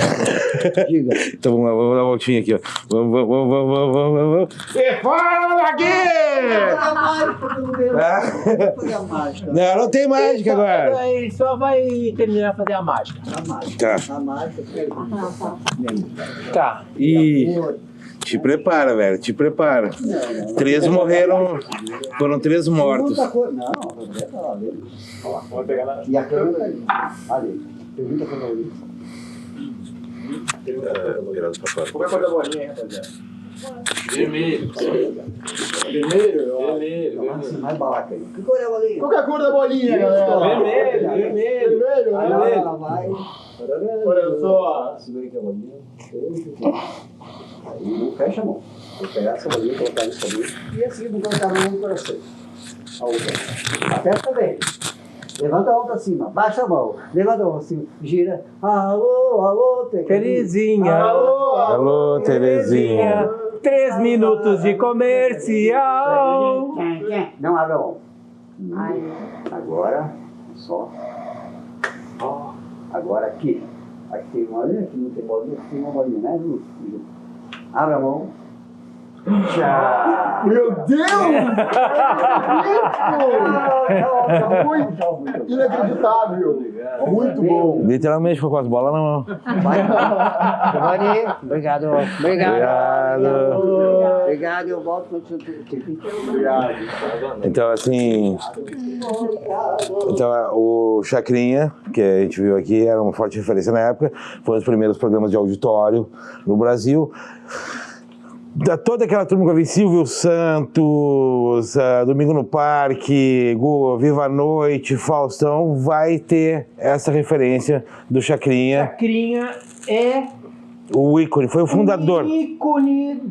Diga. Então vamos lá, vamos dar uma voltinha aqui, ó. Vamos. E fala aqui! Fazer a mágica. Não tem mágica agora. Ele só vai terminar de fazer a mágica. Tá. A mágica. Tá. E te prepara, velho, te prepara. 3 morreram, foram 3 mortos. Muita coisa. Não, tá lá dentro. Vamos pegar lá. E a câmera tá ali. Ali. Tem muita coisa ali. Como é que é a bolinha, hein, rapaziada? Vermelho. Nossa, mais balaca aí. Que cor é a bolinha? Qual que é a cor da bolinha, galera? Vermelho. Vermelho, né? Ela vai. Olha só. Segura aqui a bolinha. Aí não fecha a mão. Vou pegar essa bolinha, colocar nisso ali. E assim, vou colocar a mão no coração. A outra. Aperta bem. Levanta a mão pra cima. Baixa a mão. Levanta a mão assim. Gira. Alô, Terezinha. Alô, Terezinha. 3 minutos de comercial. Não abre a mão. Agora, só. Agora aqui. Aqui tem uma bolinha, aqui não tem bolinha, aqui tem uma bolinha, né? Abre a mão. Meu Deus! Muito inacreditável. Muito bom. Literalmente ficou com as bolas na mão. Giovanni, obrigado. Obrigado. Obrigado, eu volto com o seu Então, assim. Então, o Chacrinha, que a gente viu aqui, era uma forte referência na época. Foi um dos primeiros programas de auditório no Brasil. Toda aquela turma que eu vi, Silvio Santos, Domingo no Parque, Viva a Noite, Faustão, vai ter essa referência do Chacrinha. Chacrinha é O ícone, foi o fundador. o ícone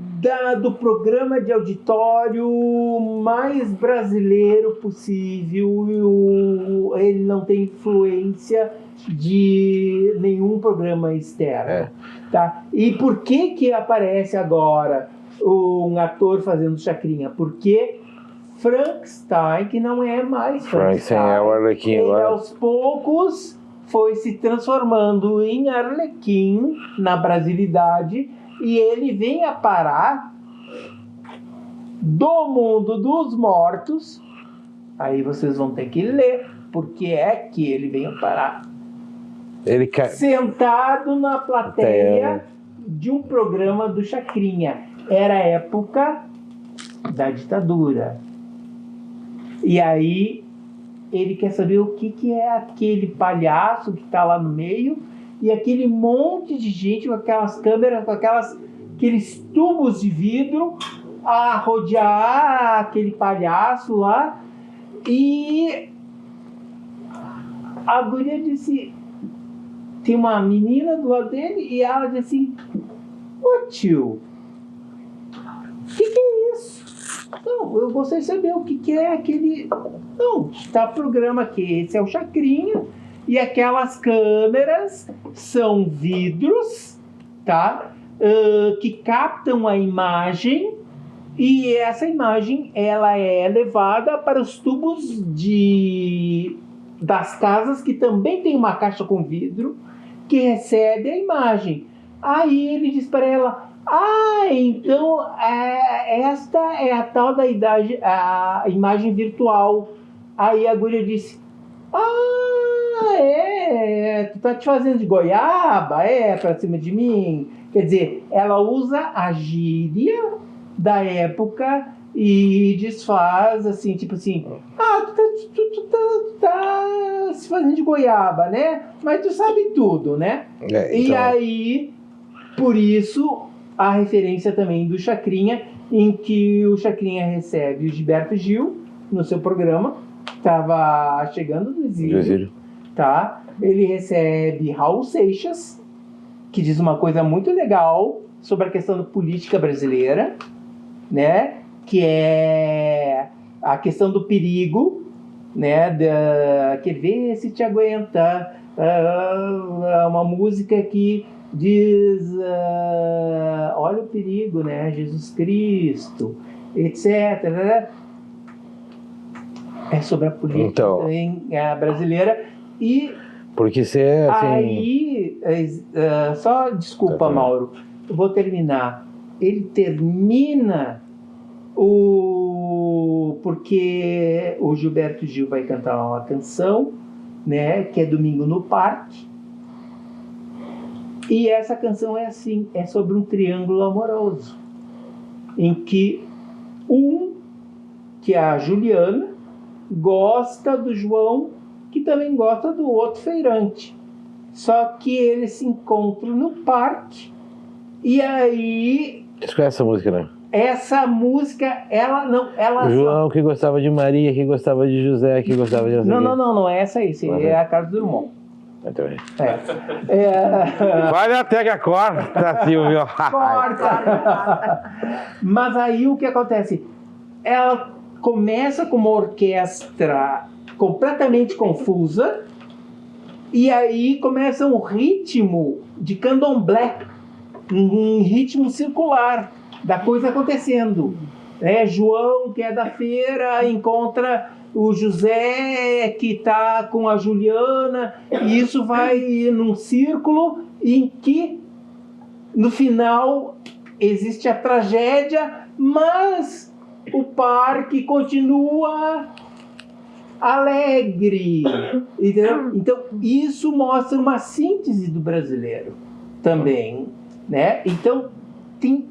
do programa de auditório mais brasileiro possível. Ele não tem influência de nenhum programa externo. Tá? E por que aparece agora um ator fazendo Chacrinha? Porque Frankenstein, que não é mais Frankenstein é o Arlequim ele agora. aos poucos foi se transformando em Arlequim na brasilidade, e ele vem a parar do mundo dos mortos. Aí vocês vão ter que ler porque é que ele vem a parar. Ele Sentado na plateia de um programa do Chacrinha. Era a época da ditadura. E aí ele quer saber o que é aquele palhaço que está lá no meio e aquele monte de gente com aquelas câmeras, com aqueles tubos de vidro a rodear aquele palhaço lá. E a guria disse... Tem uma menina do lado dele e ela diz assim: ô tio, o que é isso? Não, eu gostaria de saber o que é aquele... Não, está programa aqui, esse é o Chacrinha e aquelas câmeras são vidros, tá? Que captam a imagem e essa imagem ela é levada para os tubos das casas que também tem uma caixa com vidro que recebe a imagem. Aí ele diz para ela: então esta é a tal da a imagem virtual. Aí a guria disse: tu tá te fazendo de goiaba? Pra cima de mim? Quer dizer, ela usa a gíria da época e desfaz assim, tipo assim: tu tá se fazendo de goiaba, né? Mas tu sabe tudo, né? Então... E aí, por isso, a referência também do Chacrinha, em que o Chacrinha recebe o Gilberto Gil no seu programa, estava chegando do exílio, tá? Ele recebe Raul Seixas, que diz uma coisa muito legal sobre a questão da política brasileira, né? Que é a questão do perigo, né? Quer ver se te aguenta. Uma música que diz: olha o perigo, né? Jesus Cristo, etc. É sobre a política brasileira. E porque você assim... aí, só desculpa, Mauro, eu vou terminar. Ele termina porque o Gilberto Gil vai cantar uma canção, né, que é Domingo no Parque, e essa canção é assim, é sobre um triângulo amoroso, em que que é a Juliana, gosta do João, que também gosta do outro feirante, só que eles se encontram no parque, e aí... Você conhece essa música, né? Essa música, ela João que gostava de Maria, que gostava de José, que gostava de... Não é essa aí, é a Carlos Drummond. Vale até que a corta, Silvio. Corta! Mas aí o que acontece? Ela começa com uma orquestra completamente confusa e aí começa um ritmo de candomblé, um ritmo circular da coisa acontecendo. João, que é da feira, encontra o José, que está com a Juliana, e isso vai num círculo em que, no final, existe a tragédia mas o parque continua alegre, entendeu? Então isso mostra uma síntese do brasileiro também, né? Então tem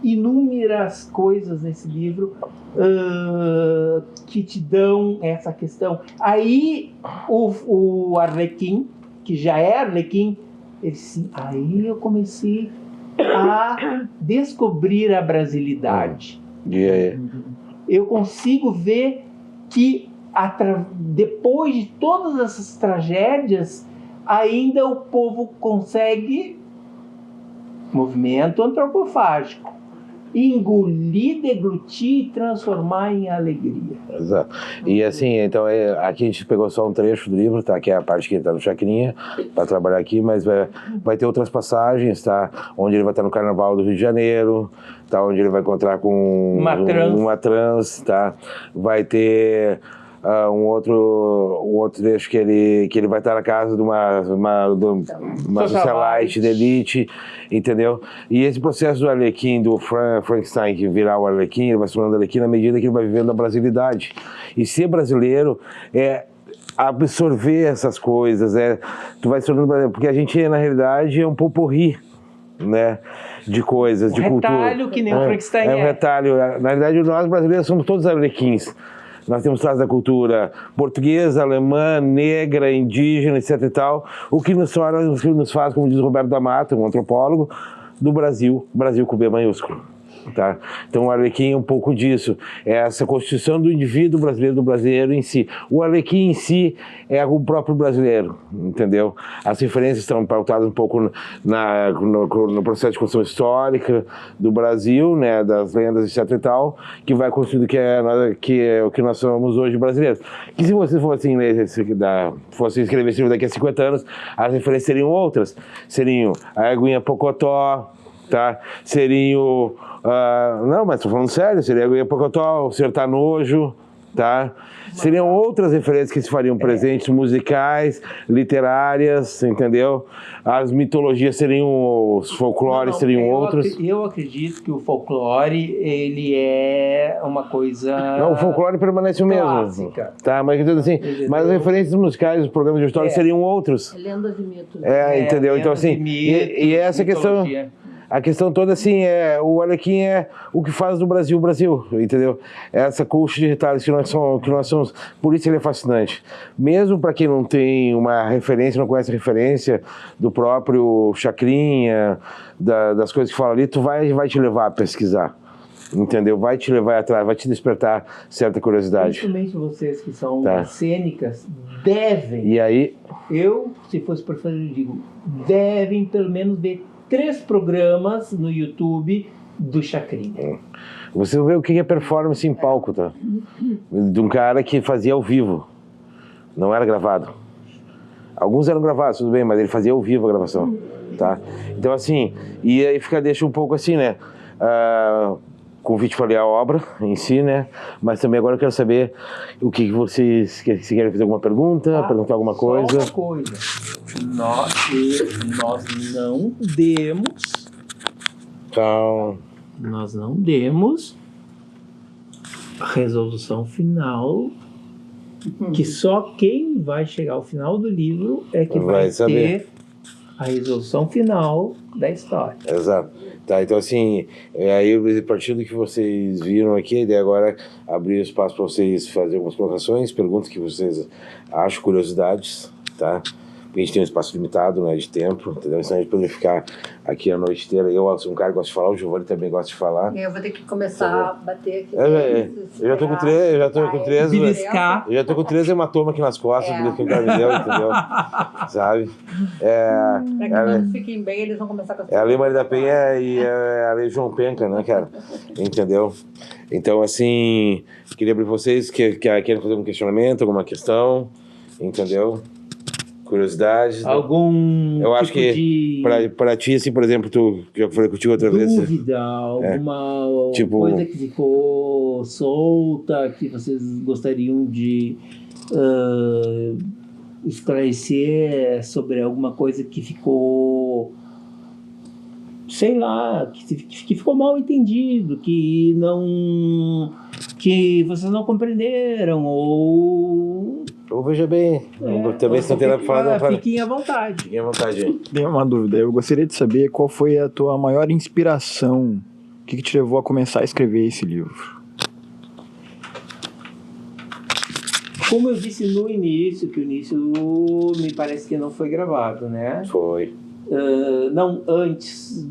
inúmeras coisas nesse livro que te dão essa questão. Aí o Arlequim, que já é Arlequim, ele disse, aí eu comecei a descobrir a brasilidade. Eu consigo ver que depois de todas essas tragédias, ainda o povo consegue movimento antropofágico, engolir, deglutir e transformar em alegria. Exato. E assim, então, aqui a gente pegou só um trecho do livro, tá? Que é a parte que ele tá no Chacrinha, para trabalhar aqui, mas vai ter outras passagens, tá? Onde ele vai estar no Carnaval do Rio de Janeiro, tá? Onde ele vai encontrar com uma trans, tá? Vai ter um outro trecho que ele vai estar na casa de uma socialite de elite, entendeu? E esse processo do Arlequim, do Frankenstein, que virar o Arlequim, ele vai se tornando Arlequim na medida que ele vai vivendo a brasilidade. E ser brasileiro é absorver essas coisas, tu vai se tornando brasileiro, porque a gente, na realidade, é um potpourri, né, de coisas, de cultura. Retalho que nem o Frankenstein é. Um retalho. Na realidade, nós brasileiros somos todos arlequins. Nós temos traços da cultura portuguesa, alemã, negra, indígena, etc e tal, o que nos faz, como diz o Roberto D'Amato, um antropólogo, do Brasil com B maiúsculo. Tá? Então o Arlequim é um pouco disso, é essa constituição do indivíduo brasileiro, do brasileiro em si. O Arlequim em si é o próprio brasileiro, entendeu? As referências estão pautadas um pouco no processo de construção histórica do Brasil, né, das lendas, etc e tal, que vai construindo que é o que nós somos hoje brasileiros. Que se vocês fossem escrever esse livro daqui a 50 anos, as referências seriam outras, seriam a Aguinha Pocotó, tá? Seriam não, mas estou falando sério, seria Aguinha Pocotó, o Sertanojo, tá? Seriam outras referências que se fariam presentes, musicais, literárias, entendeu? As mitologias seriam, os folclores seriam outros. Eu acredito que o folclore, ele é uma coisa... Não, o folclore permanece o mesmo. Clássica. Tá, mas as referências musicais, os programas de história seriam outros. Lendas e mitos. Entendeu? Então assim, e essa questão... A questão toda, assim, o Arlequim é o que faz do Brasil o Brasil, entendeu? Essa colcha de retalhos que nós somos, por isso ele é fascinante. Mesmo para quem não tem uma referência, não conhece a referência do próprio Chacrinha, das coisas que fala ali, tu vai te levar a pesquisar, entendeu? Vai te levar atrás, vai te despertar certa curiosidade. Principalmente vocês que são cênicas, devem, e aí, eu, se fosse professor, eu digo, devem pelo menos ver 3 programas no YouTube do Chacrinha. Você vê o que é performance em palco, tá? De um cara que fazia ao vivo, não era gravado. Alguns eram gravados, tudo bem, mas ele fazia ao vivo a gravação, tá? Então assim, e aí deixa um pouco assim, né? Convite para ler a obra em si, né? Mas também agora eu quero saber o que vocês... Se querem fazer alguma pergunta, perguntar alguma coisa. Só uma coisa. Nós não demos... Então... Nós não demos a resolução final, que só quem vai chegar ao final do livro é que vai ter a resolução final da história. Exato. Tá, então assim, aí a partir do que vocês viram aqui, a ideia agora é abrir espaço para vocês fazerem algumas colocações, perguntas que vocês acham, curiosidades, tá? Porque a gente tem um espaço limitado, né, de tempo, entendeu? Senão a gente poderia ficar aqui a noite inteira. Eu sou um cara que gosta de falar, o Giovanni também gosta de falar. Eu vou ter que começar a bater aqui. Eu já tô com 3, beliscar. Eu já tô com 3 hematomas aqui nas costas, que o cara me deu, entendeu? Sabe? Pra que todos fiquem bem, eles vão começar com as a Lei Maria da Penha e a Lei João Penca, né, cara? Entendeu? Então, assim, queria abrir vocês que querem fazer algum questionamento, alguma questão, entendeu? Curiosidades. Algum eu acho que para ti, assim, por exemplo, que eu falei contigo outra vez. Dúvida, alguma coisa que ficou solta, que vocês gostariam de esclarecer sobre alguma coisa que ficou sei lá, que ficou mal entendido, que vocês não compreenderam, ou veja bem, também se não tem nada pra falar, não fala. fiquem à vontade. Fiquem à vontade. Tenho uma dúvida. Eu gostaria de saber qual foi a tua maior inspiração. O que te levou a começar a escrever esse livro? Como eu disse no início, que o início me parece que não foi gravado, né? Foi. Não, antes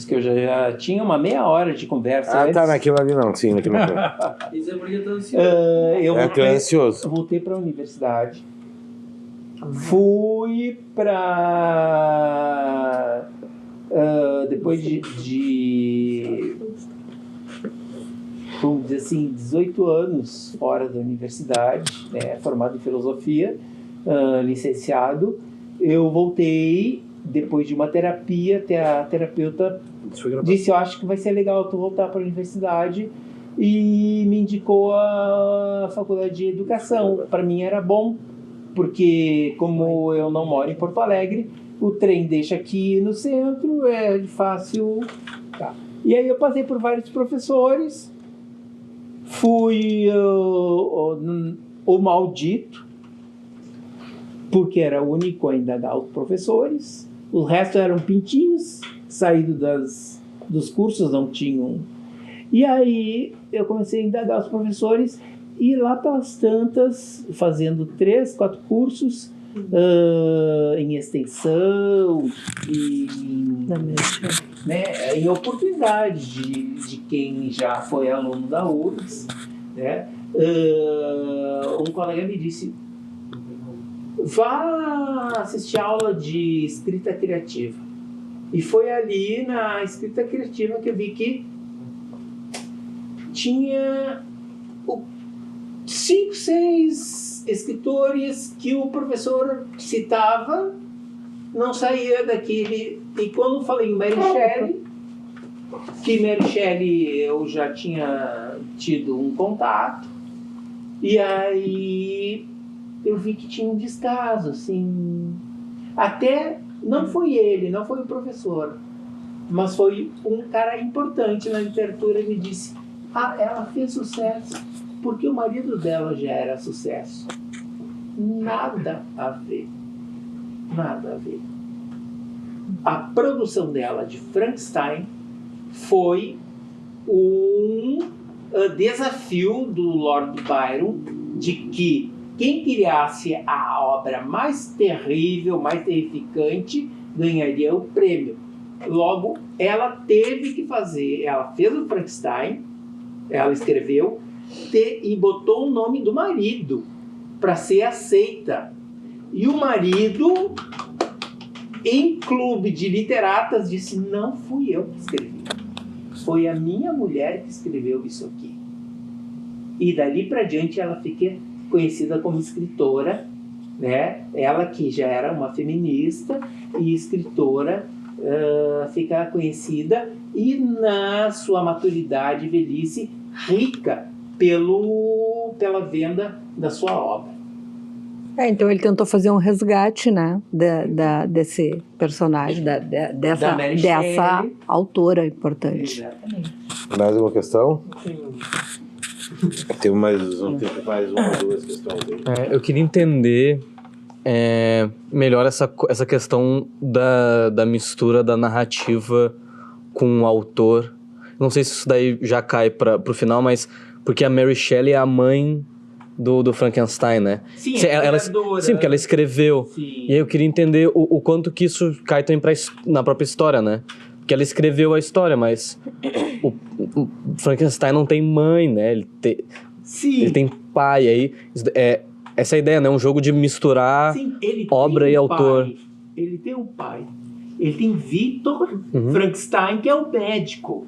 que eu já tinha uma meia hora de conversa. Ah, antes. tá, naquilo ali não, sim, naquilo não. Isso é porque eu tô ansioso. Eu tô ansioso. voltei para a universidade. Fui para... depois de vamos dizer assim, 18 anos fora da universidade, né, formado em filosofia, licenciado, eu voltei depois de uma terapia. A terapeuta disse: eu acho que vai ser legal tu voltar para a universidade, e me indicou a faculdade de educação. Para mim era bom, porque como eu não moro em Porto Alegre, o trem deixa aqui no centro, é fácil. Tá. E aí eu passei por vários professores, fui o maldito, porque era o único a indagar os professores. O resto eram pintinhos, saídos dos cursos, não tinham. E aí eu comecei a indagar os professores, e lá pelas tantas, fazendo 3, 4 cursos, em extensão e em oportunidade de quem já foi aluno da URGS, né? Um colega me disse: vá assistir aula de escrita criativa. E foi ali na escrita criativa que eu vi que tinha 5, 6 escritores que o professor citava, não saía daquele. E quando falei em Mary Shelley, que Mary Shelley eu já tinha tido um contato, e aí eu vi que tinha um descaso, assim. Até não foi ele, não foi o professor, mas foi um cara importante na literatura. Ele me disse: ela fez sucesso porque o marido dela já era sucesso. Nada a ver. Nada a ver. A produção dela de Frankenstein foi um desafio do Lord Byron de que quem criasse a obra mais terrível, mais terrificante, ganharia o prêmio. Logo, ela teve que fazer, ela fez o Frankenstein, ela escreveu e botou o nome do marido para ser aceita. E o marido, em clube de literatas, disse: não fui eu que escrevi, foi a minha mulher que escreveu isso aqui. E dali para diante ela fica conhecida como escritora, né? Ela que já era uma feminista e escritora, fica conhecida, e na sua maturidade e velhice rica pela venda da sua obra. Então ele tentou fazer um resgate, né, desse personagem, dessa autora importante. Exatamente. Mais uma questão? Tem mais uma ou duas questões aí. Eu queria entender melhor essa questão da mistura da narrativa com o autor. Não sei se isso daí já cai pro final, mas porque a Mary Shelley é a mãe do Frankenstein, né? Sim, sim, porque ela escreveu. Sim. E aí eu queria entender o quanto que isso cai também na própria história, né? Porque ela escreveu a história, mas o Frankenstein não tem mãe, né? Ele tem pai. Aí essa é a ideia, né? Um jogo de misturar obra e autor. Ele tem um pai. Ele tem Victor Frankenstein, que é o médico,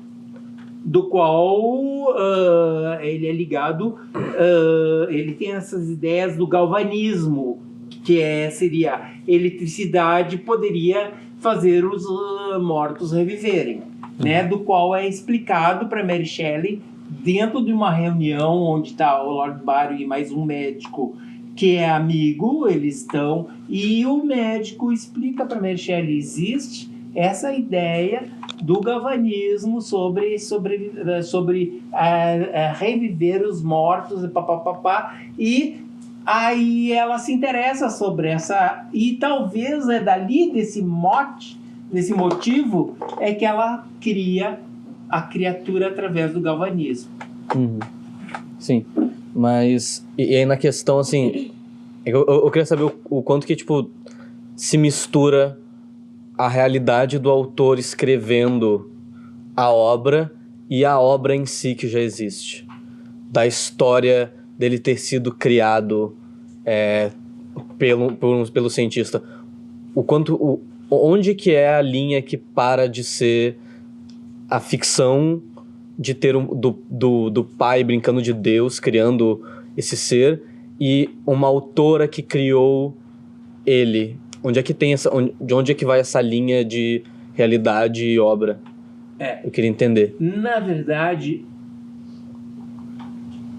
do qual ele é ligado. Ele tem essas ideias do galvanismo, que seria eletricidade, poderia fazer os mortos reviverem, né? Do qual é explicado para Mary Shelley dentro de uma reunião onde está o Lord Byron e mais um médico que é amigo. Eles estão, e o médico explica para Mary Shelley: existe essa ideia do galvanismo sobre reviver os mortos, e aí ela se interessa sobre essa, e talvez é dali desse motivo é que ela cria a criatura através do galvanismo. Sim, mas e aí na questão assim, eu queria saber o quanto que tipo se mistura a realidade do autor escrevendo a obra e a obra em si que já existe, da história dele ter sido criado pelo cientista. Onde que é a linha que para de ser a ficção de ter do pai brincando de Deus, criando esse ser, e uma autora que criou ele? Onde é que tem de onde é que vai essa linha de realidade e obra? Eu queria entender. Na verdade,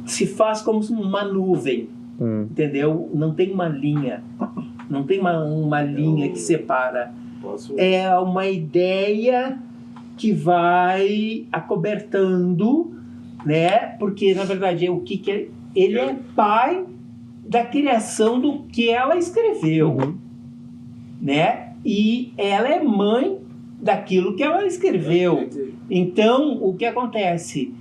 se faz como uma nuvem, entendeu? Não tem uma linha, não tem uma linha que separa. É uma ideia que vai acobertando, né? Porque na verdade ele é pai da criação do que ela escreveu, né? E ela é mãe daquilo que ela escreveu. Então, o que acontece?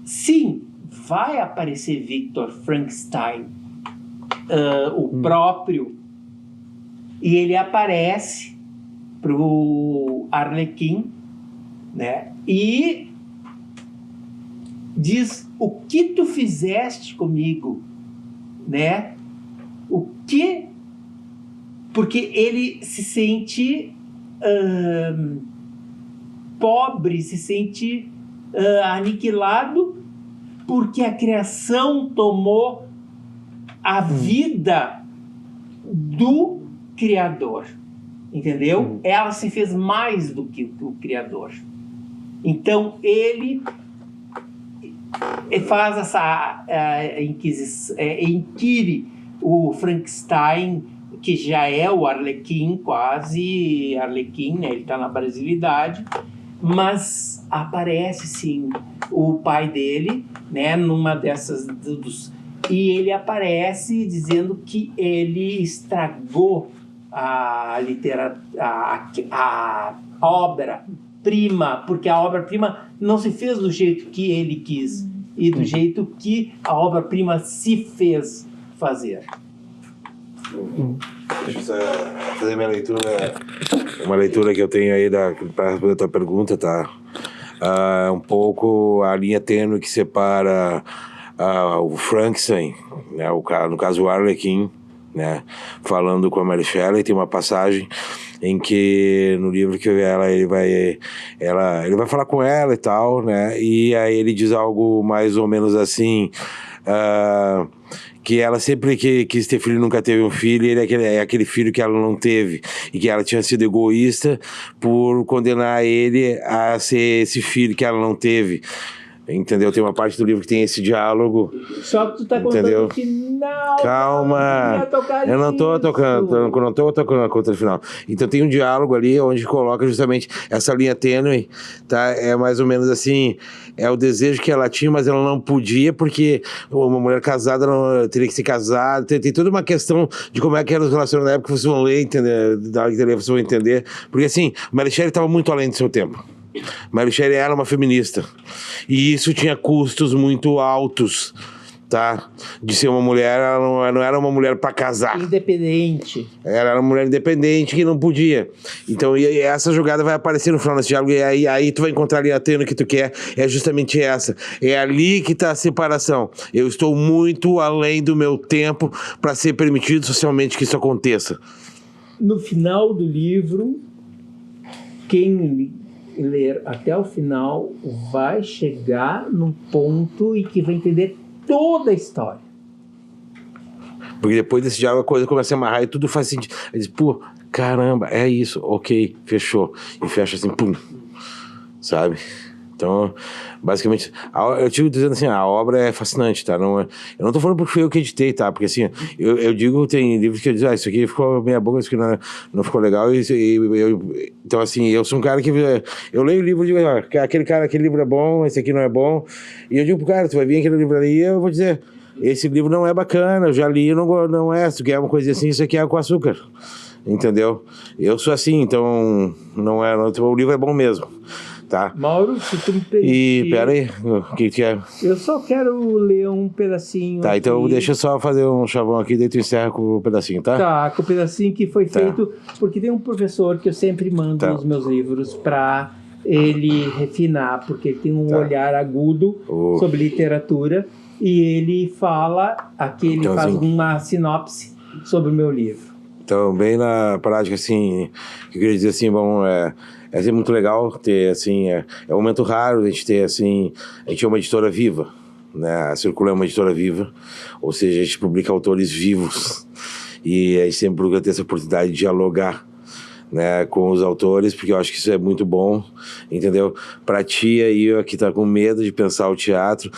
Sim, vai aparecer Victor Frankenstein, o próprio, e ele aparece pro Arlequim, né? E diz: o que tu fizeste comigo, né? O que... Porque ele se sente pobre, se sente aniquilado, porque a criação tomou a vida do Criador, entendeu? Ela se fez mais do que o Criador. Então ele faz essa inquire o Frankenstein, que já é o Arlequim, quase Arlequim, né? Ele está na brasilidade, mas aparece sim o pai dele, né? Numa dessas e ele aparece dizendo que ele estragou a obra-prima, porque a obra-prima não se fez do jeito que ele quis e do jeito que a obra-prima se fez fazer. Deixa eu só fazer minha leitura, uma leitura que eu tenho aí para responder a tua pergunta, tá? Um pouco a linha tênue que separa o Frankenstein, né, no caso o Arlequim, né, falando com a Mary Shelley. Tem uma passagem em que no livro que ele vai falar com ela e tal, né, e aí ele diz algo mais ou menos assim, que ela sempre quis ter filho, nunca teve um filho, e ele é aquele filho que ela não teve, e que ela tinha sido egoísta por condenar ele a ser esse filho que ela não teve. Entendeu? Tem uma parte do livro que tem esse diálogo. Só que tu tá contando, entendeu? O final. Calma. Eu não tô tocando a conta do final. Então tem um diálogo ali onde coloca justamente essa linha tênue, tá? É mais ou menos assim, é o desejo que ela tinha, mas ela não podia, porque uma mulher casada não teria que se casar. Tem toda uma questão de como é que era os relacionamentos na época, que vocês vão ler, entender, da hora que vocês vão entender. Porque assim, Mary Shelley estava muito além do seu tempo. Mary Shelley era uma feminista, e isso tinha custos muito altos, tá? De ser uma mulher, ela não era uma mulher para casar. Independente. Ela era uma mulher independente que não podia. Então, e essa jogada vai aparecer no final desse diálogo, e aí tu vai encontrar ali a tênue que tu quer, é justamente essa. É ali que tá a separação. Eu estou muito além do meu tempo para ser permitido socialmente que isso aconteça. No final do livro, quem ler até o final vai chegar num ponto em que vai entender toda a história. Porque depois desse diálogo a coisa começa a amarrar e tudo faz sentido. Aí diz, pô, caramba, é isso, ok, fechou. E fecha assim, pum, sabe? Então, basicamente, eu digo dizendo assim, a obra é fascinante, tá? Não, eu não tô falando porque fui eu que editei, tá? Porque assim, eu digo, tem livros que eu digo, isso aqui ficou meia boca, isso aqui não ficou legal, então assim, eu sou um cara que, eu leio o livro e digo, aquele livro é bom, esse aqui não é bom, e eu digo pro cara, tu vai vir aqui na livraria, eu vou dizer, esse livro não é bacana, eu já li, não é, se tu quer uma coisa assim, isso aqui é com açúcar, entendeu? Eu sou assim, então, o livro é bom mesmo. Tá. Mauro, se tu me permitir... E, pera aí, o que tu quer? Eu só quero ler um pedacinho Tá, aqui. então deixa eu só fazer um chavão aqui, daí tu encerra com o pedacinho, tá? Tá, com o pedacinho que foi feito... Porque tem um professor que eu sempre mando os meus livros pra ele refinar, porque ele tem um olhar agudo sobre literatura, e ele fala, aqui ele faz uma sinopse sobre o meu livro. Então, bem na prática, assim, eu queria dizer assim, bom, é sempre muito legal ter, assim, é um momento raro a gente ter, assim, a gente é uma editora viva, né? A Circula é uma editora viva, ou seja, a gente publica autores vivos, e a gente sempre procura ter essa oportunidade de dialogar, né, com os autores, porque eu acho que isso é muito bom, entendeu? Pra ti aí, que tá com medo de pensar o teatro,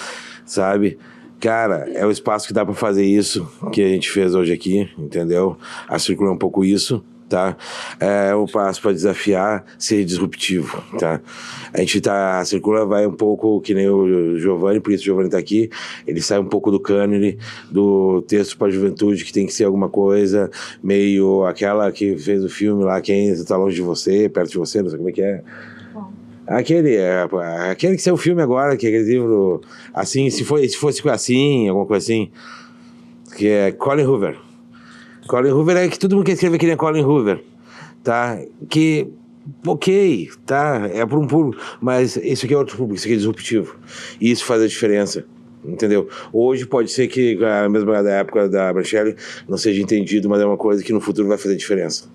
sabe? Cara, é o espaço que dá pra fazer isso que a gente fez hoje aqui, entendeu? A Circula é um pouco isso, tá? É um passo para desafiar, ser disruptivo, tá? A Circula vai um pouco que nem o Giovanni, por isso o Giovanni tá aqui, ele sai um pouco do cânone, do texto para a juventude, que tem que ser alguma coisa meio aquela que fez o filme lá, quem está longe de você, perto de você, não sei como é que é. Aquele que saiu o filme agora, que é aquele livro, assim, se fosse assim, alguma coisa assim, que é Colin Hoover. Colin Hoover é que todo mundo quer escrever que nem Colin Hoover, tá? Que, ok, tá? É para um público, mas isso aqui é outro público, isso aqui é disruptivo. E isso faz a diferença, entendeu? Hoje pode ser que a mesma da época da Brachelli não seja entendido, mas é uma coisa que no futuro vai fazer diferença.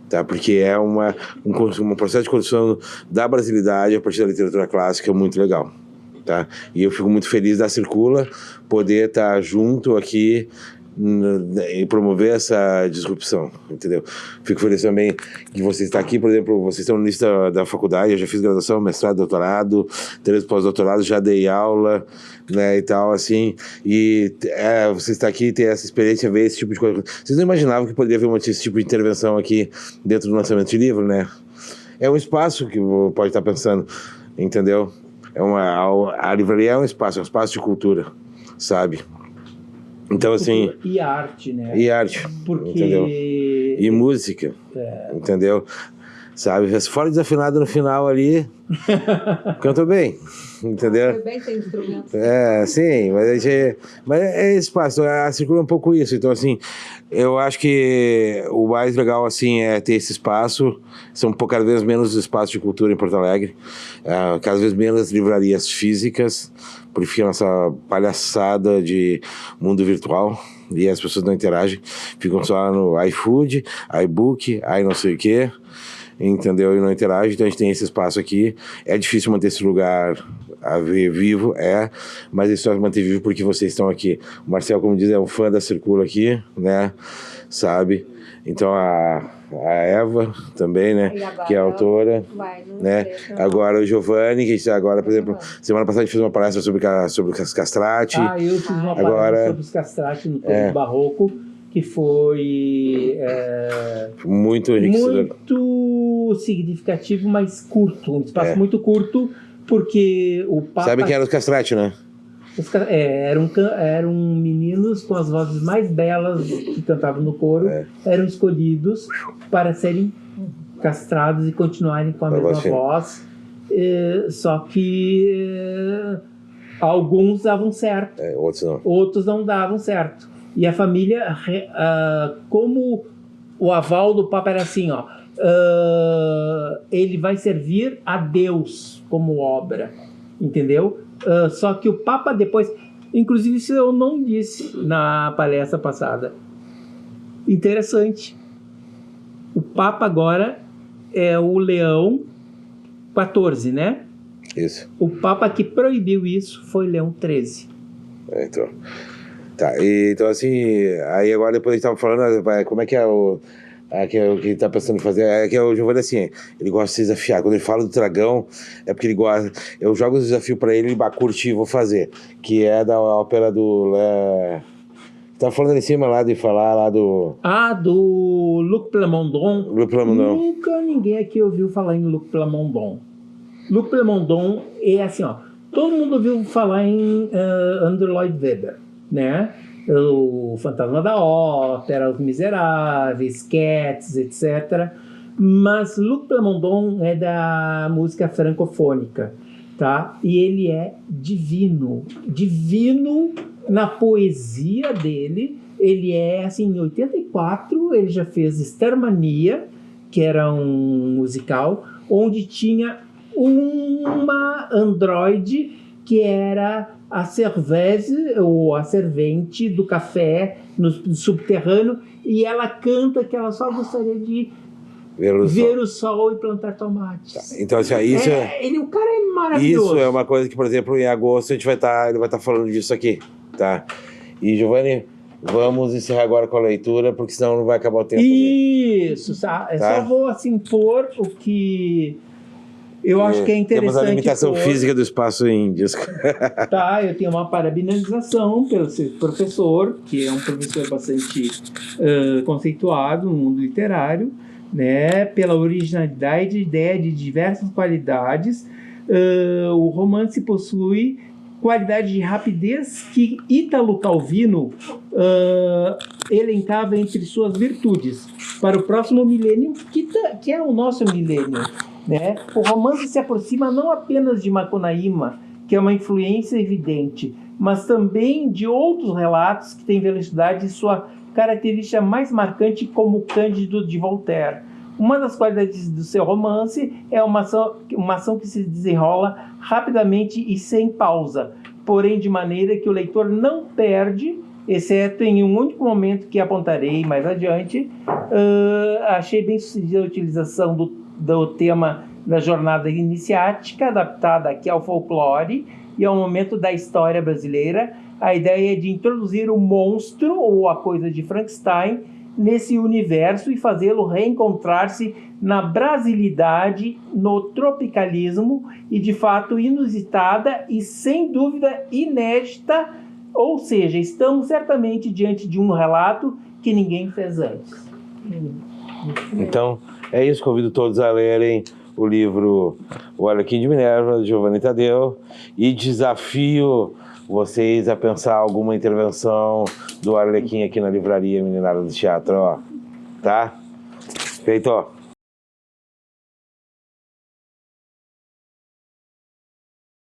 Tá, porque é um processo de construção da brasilidade a partir da literatura clássica muito legal, tá? E eu fico muito feliz da Circula poder estar junto aqui e promover essa disrupção, entendeu? Fico feliz também de você estar aqui, por exemplo, vocês estão no início da faculdade, eu já fiz graduação, mestrado, doutorado, 3 pós-doutorados, já dei aula, né, e tal, assim, e você está aqui, ter essa experiência, ver esse tipo de coisa. Vocês não imaginavam que poderia haver esse tipo de intervenção aqui dentro do lançamento de livro, né? É um espaço que pode estar pensando, entendeu? A livraria é um espaço de cultura, sabe? Então, assim... E arte, né? E arte, porque... entendeu? E música, entendeu? Sabe? Fora desafinado no final ali, cantou bem, entendeu? Foi bem sem instrumento. Sim, mas é espaço, a Circula é um pouco isso. Então, assim, eu acho que o mais legal, assim, é ter esse espaço. São cada vez menos espaços de cultura em Porto Alegre, cada vez menos livrarias físicas, porque fica nossa palhaçada de mundo virtual e as pessoas não interagem, ficam só no iFood, iBook, não sei o quê, entendeu? E não interagem, então a gente tem esse espaço aqui. É difícil manter esse lugar vivo, mas isso é manter vivo porque vocês estão aqui. O Marcel, como diz, é um fã da Circula aqui, né? Sabe? Então a Eva também, né, que é autora, né? Agora o Giovanni, que agora, por exemplo, semana passada a gente fez uma palestra sobre os castrati. Eu fiz uma palestra sobre os castrati no tempo barroco, que foi muito enriquecedor. Muito significativo, mas curto, um espaço muito curto, porque o Papa... Sabe quem eram os castrati, né? Eram meninos com as vozes mais belas que cantavam no coro, eram escolhidos para serem castrados e continuarem com a mesma voz, só que alguns davam certo, outros não davam certo. E a família, como o aval do Papa era assim, ele vai servir a Deus como obra, entendeu? Só que o Papa depois... Inclusive, isso eu não disse na palestra passada. Interessante. O Papa agora é o Leão XIV, né? Isso. O Papa que proibiu isso foi Leão XIII. Então... Tá, então assim... Aí agora depois a gente estava falando como é que é que ele tá pensando em fazer, é que o Giovanni, assim, ele gosta de se desafiar. Quando ele fala do dragão, é porque ele gosta. Eu jogo o desafio pra ele, curte e vou fazer. Que é da ópera do. Tá falando ali em cima lá de falar lá do. Do Luc Plamondon. Luc Plamondon. Nunca ninguém aqui ouviu falar em Luc Plamondon. Luc Plamondon é assim, ó. Todo mundo ouviu falar em Andrew Lloyd Webber, né? O Fantasma da Ópera, Os Miseráveis, Cats, etc. Mas Luc Plamondon é da música francofônica, tá? E ele é divino na poesia dele. Ele é, assim, em 84, ele já fez Starmania, que era um musical, onde tinha uma androide que era a cerveze, ou a servente do café no subterrâneo, e ela canta que ela só gostaria de ver o sol e plantar tomates. Tá. Então, assim, isso o cara é maravilhoso. Isso é uma coisa que, por exemplo, em agosto ele vai estar falando disso aqui, tá? E, Giovanni, vamos encerrar agora com a leitura, porque senão não vai acabar o tempo. Isso, tá? Só vou, assim, pôr o que eu acho que é interessante. Temos a limitação física do espaço em disco. Tá, eu tenho uma parabenização pelo seu professor, que é um professor bastante conceituado no mundo literário, né, pela originalidade e ideia de diversas qualidades. O romance possui qualidade de rapidez que Ítalo Calvino elencava entre suas virtudes para o próximo milênio, que é o nosso milênio, né? O romance se aproxima não apenas de Macunaíma, que é uma influência evidente, mas também de outros relatos que têm velocidade e sua característica mais marcante, como Cândido de Voltaire. Uma das qualidades do seu romance é uma ação que se desenrola rapidamente e sem pausa, porém de maneira que o leitor não perde, exceto em um único momento que apontarei mais adiante. Achei bem sucedida a utilização do tema da jornada iniciática, adaptada aqui ao folclore e ao momento da história brasileira. A ideia é de introduzir o monstro, ou a coisa de Frankenstein, nesse universo e fazê-lo reencontrar-se na brasilidade, no tropicalismo e, de fato, inusitada e, sem dúvida, inédita. Ou seja, estamos certamente diante de um relato que ninguém fez antes. Então, é isso. Convido todos a lerem o livro O Arlequim de Minerva, de Giovanni Tadeu, e desafio vocês a pensar alguma intervenção do Arlequim aqui na Livraria Meninada do Teatro, ó. Tá? Feito, ó.